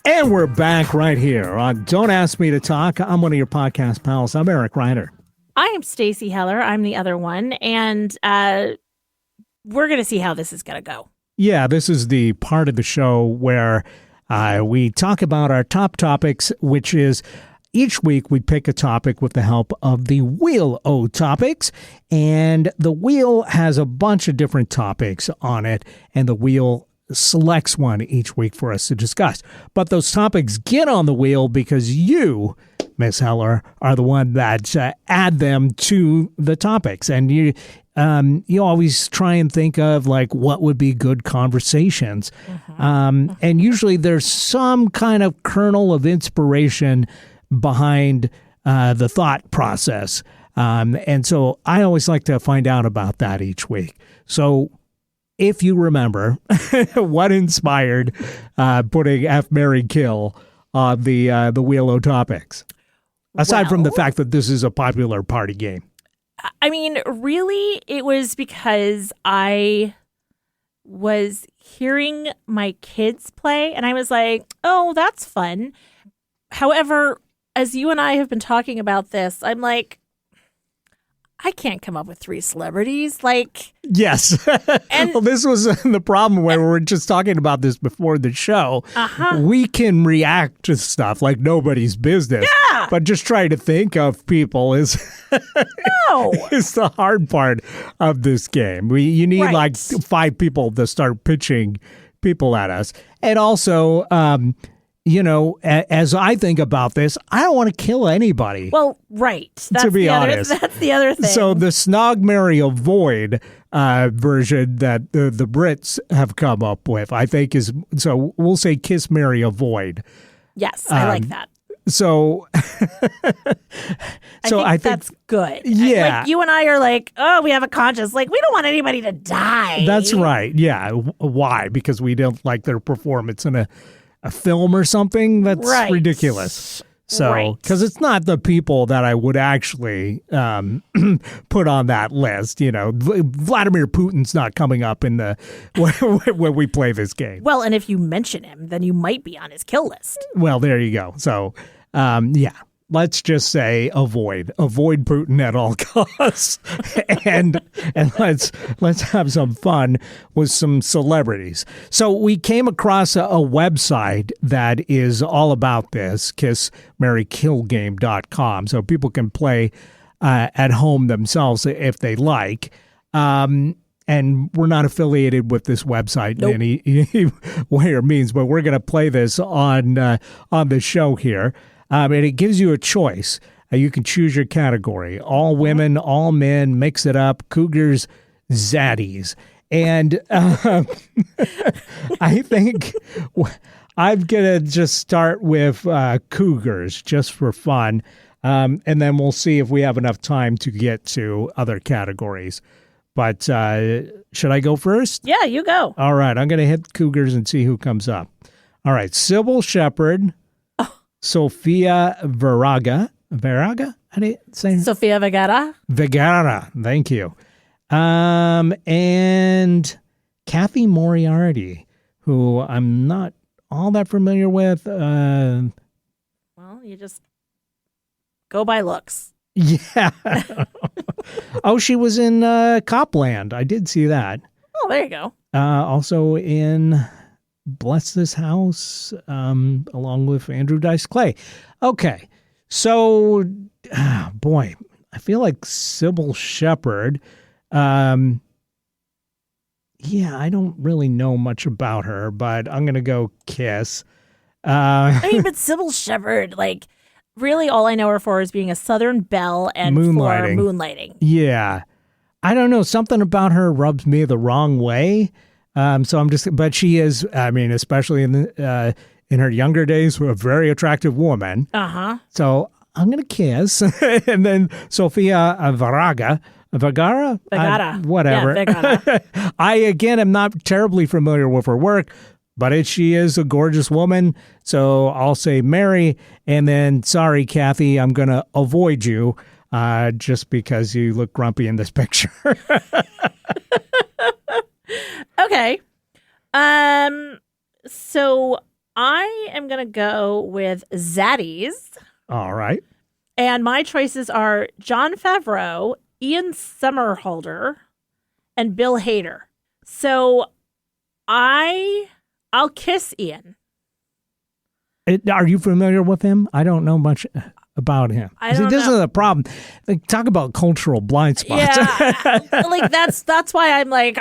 And we're back right here on Don't Ask Me to Talk. I'm one of your podcast pals. I'm Eric Ryder. I am Stacey Heller. I'm the other one. And we're going to see how this is going to go. Yeah, this is the part of the show where we talk about our top topics, which is each week we pick a topic with the help of the Wheel O Topics. And the wheel has a bunch of different topics on it, and the wheel selects one each week for us to discuss. But those topics get on the wheel because you, Miss Heller, are the one that add them to the topics. And you always try and think of like what would be good conversations. And usually there's some kind of kernel of inspiration behind the thought process. And so I always like to find out about that each week. So if you remember what inspired putting F, Marry, Kill on the Wheel O Topics, aside from the fact that this is a popular party game. I mean, really, it was because I was hearing my kids play and I was like, oh, that's fun. However, as you and I have been talking about this, I'm like, I can't come up with 3 celebrities. Like, yes. And- well, this was the problem where we were just talking about this before the show. Uh-huh. We can react to stuff like nobody's business. Yeah. But just trying to think of people is is the hard part of this game. You need Right. like 5 people to start pitching people at us. And also, as I think about this, I don't want to kill anybody. Well, right. That's to be honest. That's the other thing. So the Snog, Marry, Avoid version that the Brits have come up with, I think is, so we'll say kiss, marry, avoid. yes, I like that. So, I think that's good. Yeah. Like, you and I are like, oh, we have a conscience. Like, we don't want anybody to die. That's right. Yeah. Why? Because we don't like their performance in a film or something? That's Right. ridiculous. So, Right. because it's not the people that I would actually put on that list. Vladimir Putin's not coming up in the when we play this game. Well, and if you mention him, then you might be on his kill list. Well, there you go. So, let's just say avoid Putin at all costs, and let's have some fun with some celebrities. So we came across a website that is all about this, kissmarrykillgame.com, so people can play at home themselves if they like. And we're not affiliated with this website in any way or means, but we're going to play this on the show here. And it gives you a choice. You can choose your category. All women, all men, mix it up. Cougars, Zaddies. And I think I'm going to just start with Cougars just for fun. And then we'll see if we have enough time to get to other categories. But should I go first? Yeah, you go. All right. I'm going to hit Cougars and see who comes up. All right. Sybil Shepherd. Sofia Vergara. How do you say her? Sofia Vergara. Vergara. Thank you. And Kathy Moriarty, who I'm not all that familiar with. Well, you just go by looks. Yeah. Oh, she was in Copland. I did see that. Oh, there you go. Also in Bless This House, along with Andrew Dice Clay. Okay, so, boy, I feel like Sybil Shepherd. Yeah, I don't really know much about her, but I'm going to go Kiss. But Sybil Shepherd, like, really all I know her for is being a Southern belle and for moonlighting. Yeah. I don't know. Something about her rubs me the wrong way. So I'm just, but she is, especially in her younger days, a very attractive woman. Uh-huh. So I'm going to Kiss. And then Sofia Vergara, Vergara. whatever. Yeah, Vergara. I, again, am not terribly familiar with her work, but she is a gorgeous woman. So I'll say Mary. And then, sorry, Kathy, I'm going to avoid you just because you look grumpy in this picture. Okay. So I am going to go with Zaddies. All right. And my choices are Jon Favreau, Ian Somerhalder, and Bill Hader. So I'll kiss Ian. Are you familiar with him? I don't know much about him. I don't This know. is a problem. Like, talk about cultural blind spots. Yeah, like that's why I'm like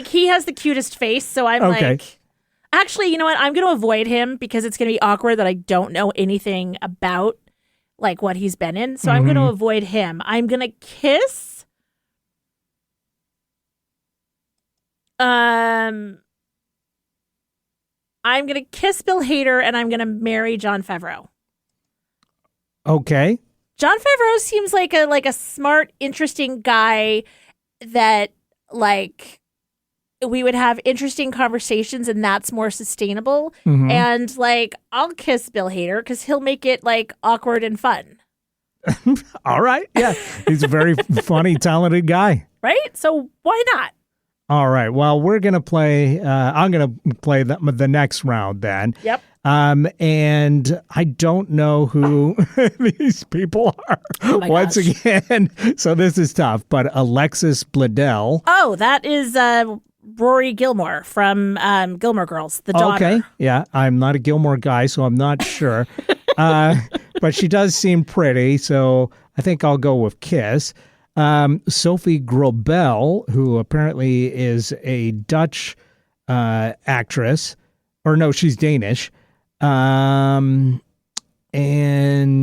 he has the cutest face, so I'm Okay. like, actually, you know what? I'm going to avoid him because it's going to be awkward that I don't know anything about like what he's been in. So I'm going to avoid him. I'm going to kiss. I'm going to kiss Bill Hader and I'm going to marry Jon Favreau. Okay. Jon Favreau seems like a smart, interesting guy that like we would have interesting conversations and that's more sustainable. Mhm. And like I'll kiss Bill Hader because he'll make it like awkward and fun. All right. Yeah. He's a very funny, talented guy. Right? So why not? All right. Well, we're going to play, I'm going to play the next round then. Yep. And I don't know who these people are once gosh. again. So this is tough, but Alexis Bledel. Oh, that is Rory Gilmore from Gilmore Girls, the daughter. Okay. Yeah. I'm not a Gilmore guy, so I'm not sure. but she does seem pretty, so I think I'll go with Kiss. Sophie Grobel, who apparently is a Dutch actress, or no, she's Danish. And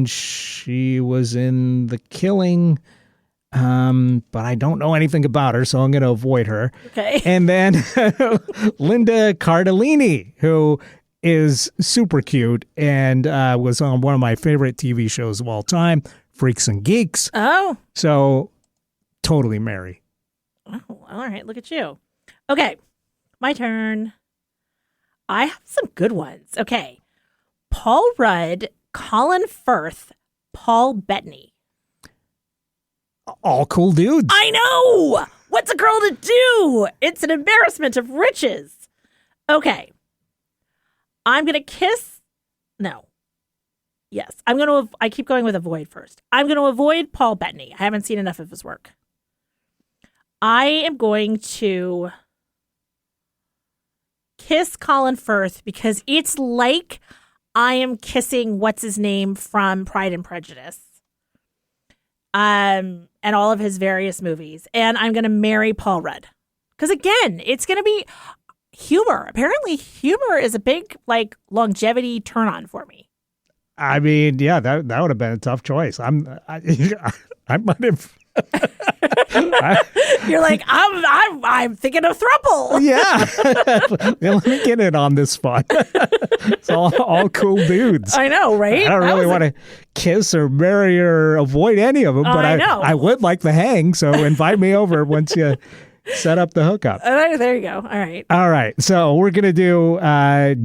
she was in The Killing, but I don't know anything about her, so I'm going to avoid her. Okay. And then Linda Cardellini, who is super cute and was on one of my favorite TV shows of all time, Freaks and Geeks. Oh. So totally Mary. Oh, all right. Look at you. Okay. My turn. I have some good ones. Okay. Paul Rudd, Colin Firth, Paul Bettany. All cool dudes. I know. What's a girl to do? It's an embarrassment of riches. Okay. I'm going to kiss. No. Yes. I keep going with avoid first. I'm going to avoid Paul Bettany. I haven't seen enough of his work. I am going to kiss Colin Firth because it's like I am kissing what's his name from Pride and Prejudice. And all of his various movies. And I'm going to marry Paul Rudd. Because again, it's going to be humor. Apparently humor is a big longevity turn on for me. I mean, yeah, that would have been a tough choice. I might have. You're like, I'm thinking of throuple. Yeah. Let me get in on this fun. It's all cool dudes. I know, right? I don't really want to kiss or marry or avoid any of them, but I know. I would like the hang. So invite me over once you set up the hookup. There you go. All right. All right. So we're going to do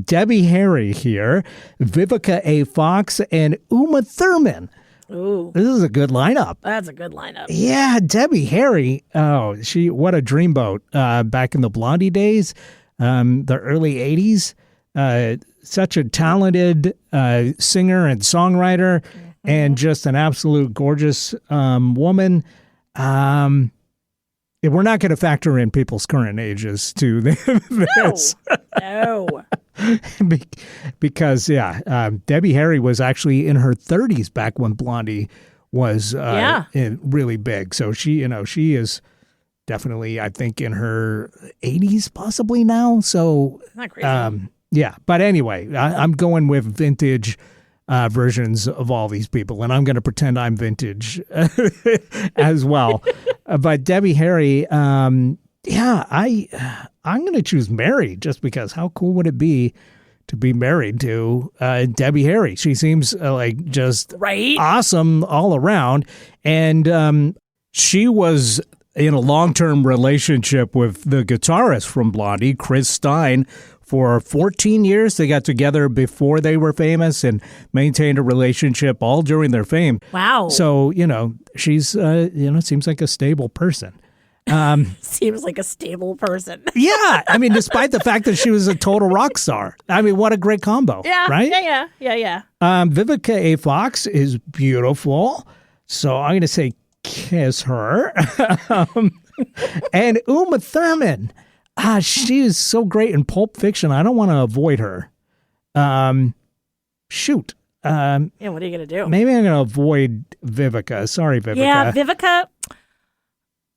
Debbie Harry here, Vivica A. Fox, and Uma Thurman. Ooh. This is a good lineup. That's a good lineup. Yeah, Debbie Harry. Oh, what a dreamboat back in the Blondie days, the early 80s. Such a talented singer and songwriter, and just an absolute gorgeous woman. We're not going to factor in people's current ages to this. No. Because, Debbie Harry was actually in her 30s back when Blondie was really big. So she is definitely, I think, in her 80s possibly now. So, not crazy. But anyway, I'm going with vintage versions of all these people, and I'm going to pretend I'm vintage as well. But Debbie Harry, I'm going to choose Mary just because how cool would it be to be married to Debbie Harry? She seems like just awesome all around. And she was in a long-term relationship with the guitarist from Blondie, Chris Stein, for 14 years. They got together before they were famous and maintained a relationship all during their fame. Wow. So, she's, seems like a stable person. Seems like a stable person. Yeah. I mean, despite the fact that she was a total rock star. I mean, what a great combo. Yeah. Right? Yeah. Vivica A. Fox is beautiful. So I'm going to say kiss her. And Uma Thurman. She is so great in Pulp Fiction. I don't want to avoid her. Shoot. What are you going to do? Maybe I'm going to avoid Vivica. Sorry, Vivica. Yeah, Vivica.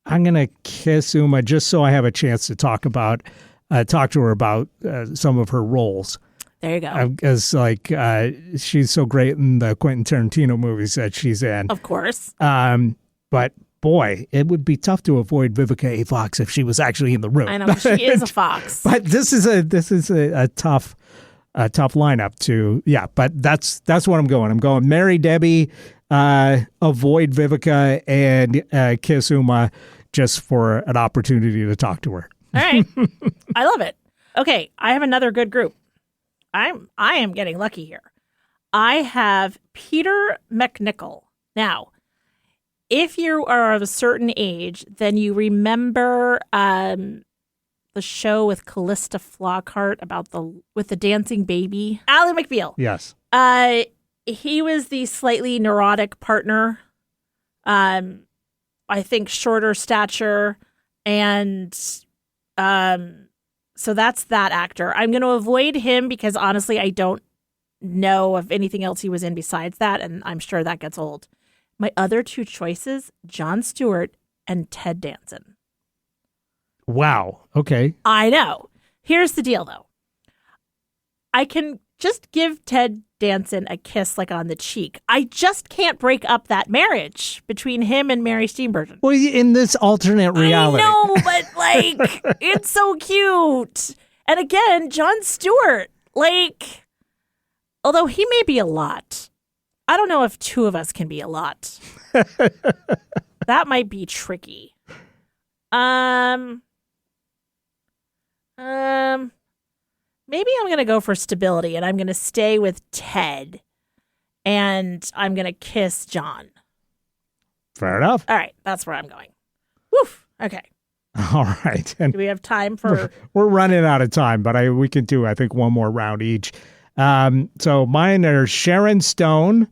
I'm going to kiss Uma just so I have a chance to talk to her about some of her roles. There you go. Because she's so great in the Quentin Tarantino movies that she's in. Of course. But boy, it would be tough to avoid Vivica A. Fox if she was actually in the room. I know, she is a fox. But this is a tough lineup to, but that's what I'm going. I'm going marry Debbie, avoid Vivica, and kiss Uma just for an opportunity to talk to her. All right. I love it. Okay, I have another good group. I am getting lucky here. I have Peter McNichol. Now, if you are of a certain age, then you remember the show with Callista Flockhart about with the dancing baby. Ally McBeal. Yes. He was the slightly neurotic partner. I think shorter stature, and so that's that actor. I'm going to avoid him because honestly, I don't know of anything else he was in besides that, and I'm sure that gets old. My other two choices, Jon Stewart and Ted Danson. Wow. Okay. I know. Here's the deal, though. I can just give Ted Danson a kiss like on the cheek. I just can't break up that marriage between him and Mary Steenburgen. Well, in this alternate reality. I know, but like, it's so cute. And again, Jon Stewart, like, although he may be a lot, I don't know if two of us can be a lot. That might be tricky. Maybe I'm going to go for stability, and I'm going to stay with Ted, and I'm going to kiss John. Fair enough. All right, that's where I'm going. Woof. Okay. All right. And do we have time for... We're running out of time, but we can do, I think, one more round each. So mine are Sharon Stone,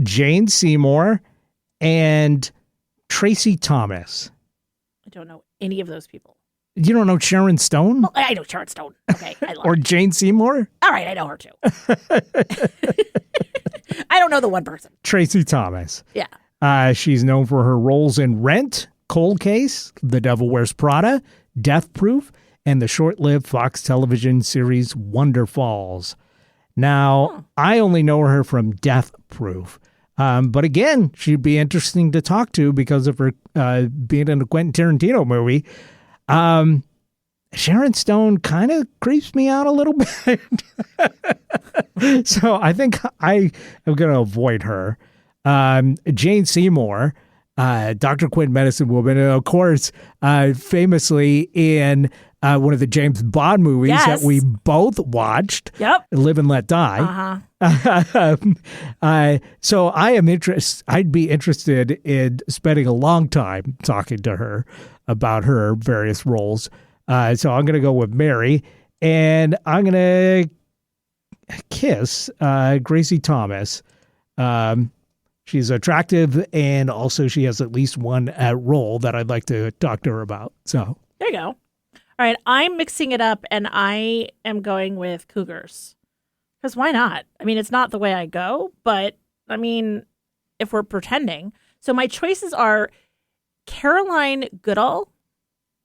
Jane Seymour, and Tracy Thomas. I don't know any of those people. You don't know Sharon Stone? Well, I know Sharon Stone. Okay, I love or her. Jane Seymour? All right, I know her too. I don't know the one person. Tracy Thomas. Yeah. She's known for her roles in Rent, Cold Case, The Devil Wears Prada, Death Proof, and the short-lived Fox television series Wonder Falls. Now, I only know her from Death Proof. But again, she'd be interesting to talk to because of her being in a Quentin Tarantino movie. Sharon Stone kind of creeps me out a little bit. So I think I am going to avoid her. Jane Seymour, Dr. Quinn, Medicine Woman, and of course, famously in one of the James Bond movies that we both watched. Yep. Live and Let Die. So I am I'd be interested in spending a long time talking to her about her various roles. So I'm going to go with Mary, and I'm going to kiss Gracie Thomas. She's attractive, and also she has at least one role that I'd like to talk to her about. So there you go. All right, I'm mixing it up, and I am going with cougars. Because why not? I mean, it's not the way I go, but I mean, if we're pretending. So my choices are Caroline Goodall.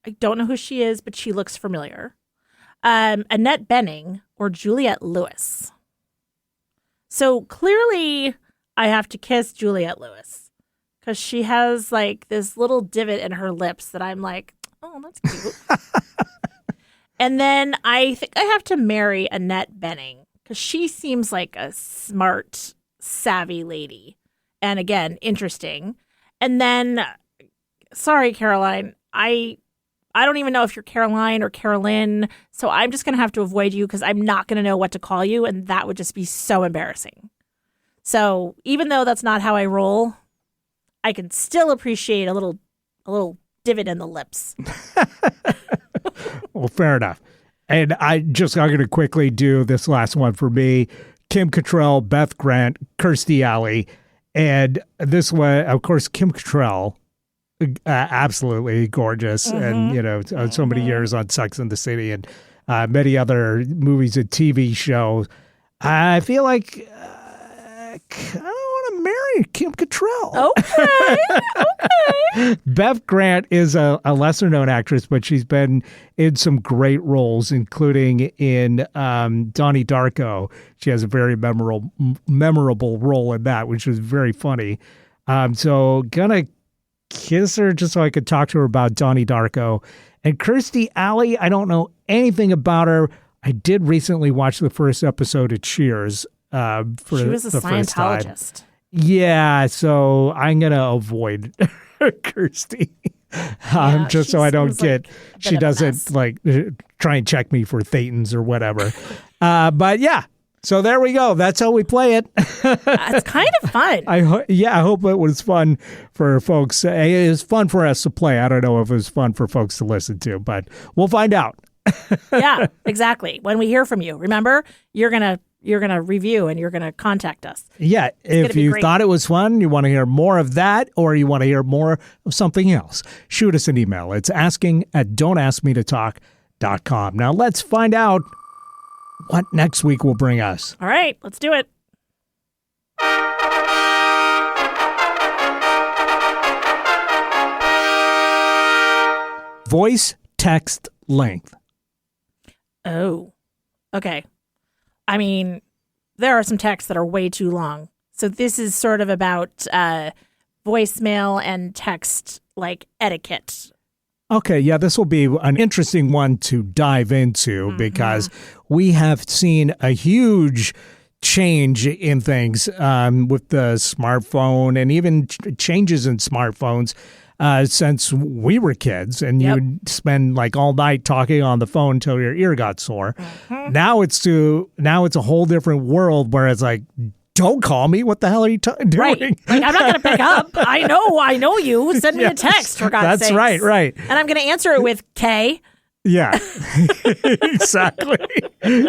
I don't know who she is, but she looks familiar. Annette Bening or Juliette Lewis. So clearly I have to kiss Juliette Lewis because she has like this little divot in her lips that I'm like, oh, that's cute. And then I think I have to marry Annette Bening because she seems like a smart, savvy lady. And again, interesting. And then, sorry, Caroline, I don't even know if you're Caroline or Carolyn, so I'm just going to have to avoid you because I'm not going to know what to call you, and that would just be so embarrassing. So even though that's not how I roll, I can still appreciate a little divot in the lips. Well, fair enough. And I'm going to quickly do this last one for me. Kim Cattrall, Beth Grant, Kirstie Alley. And this one, of course, Kim Cattrall, absolutely gorgeous. And, so many years on Sex and the City and many other movies and TV shows. I feel like I don't want to marry Kim Cattrall. Okay. Beth Grant is a lesser-known actress, but she's been in some great roles, including in Donnie Darko. She has a very memorable role in that, which was very funny. So gonna kiss her just so I could talk to her about Donnie Darko. And Kirstie Alley, I don't know anything about her. I did recently watch the first episode of Cheers. She was a Scientologist. Yeah, so I'm going to avoid Kirstie. Just so I don't get, she doesn't try and check me for thetans or whatever. But yeah, so there we go. That's how we play it. It's kind of fun. I hope it was fun for folks. It was fun for us to play. I don't know if it was fun for folks to listen to, but we'll find out. Yeah, exactly. When we hear from you, remember, you're going to review and you're going to contact us. Yeah. If you thought it was fun, you want to hear more of that, or you want to hear more of something else, shoot us an email. It's asking@don'taskmetotalk.com. Now let's find out what next week will bring us. All right, let's do it. Voice text length. Oh, okay. I mean, there are some texts that are way too long. So this is sort of about voicemail and text like etiquette. Okay, yeah, this will be an interesting one to dive into because we have seen a huge change in things with the smartphone and even changes in smartphones since we were kids, and you'd spend like all night talking on the phone until your ear got sore. Now it's a whole different world where it's like, don't call me. What the hell are you doing? Right. Like, I'm not going to pick up. I know you. Send me a text, for God's sake. That's right. And I'm going to answer it with K. Yeah, exactly.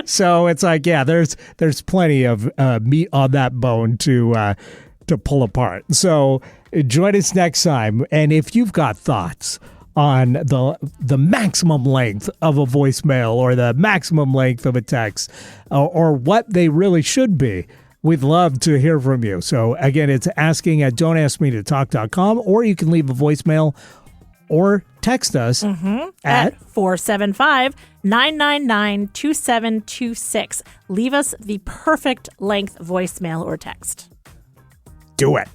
So it's like, yeah, there's plenty of meat on that bone to pull apart. So join us next time. And if you've got thoughts on the maximum length of a voicemail or the maximum length of a text or what they really should be, we'd love to hear from you. So again, it's asking at don'taskmetotalk.com, or you can leave a voicemail or text us at 475-999-2726. Leave us the perfect length voicemail or text. Do it.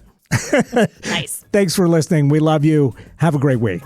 Nice. Thanks for listening. We love you. Have a great week.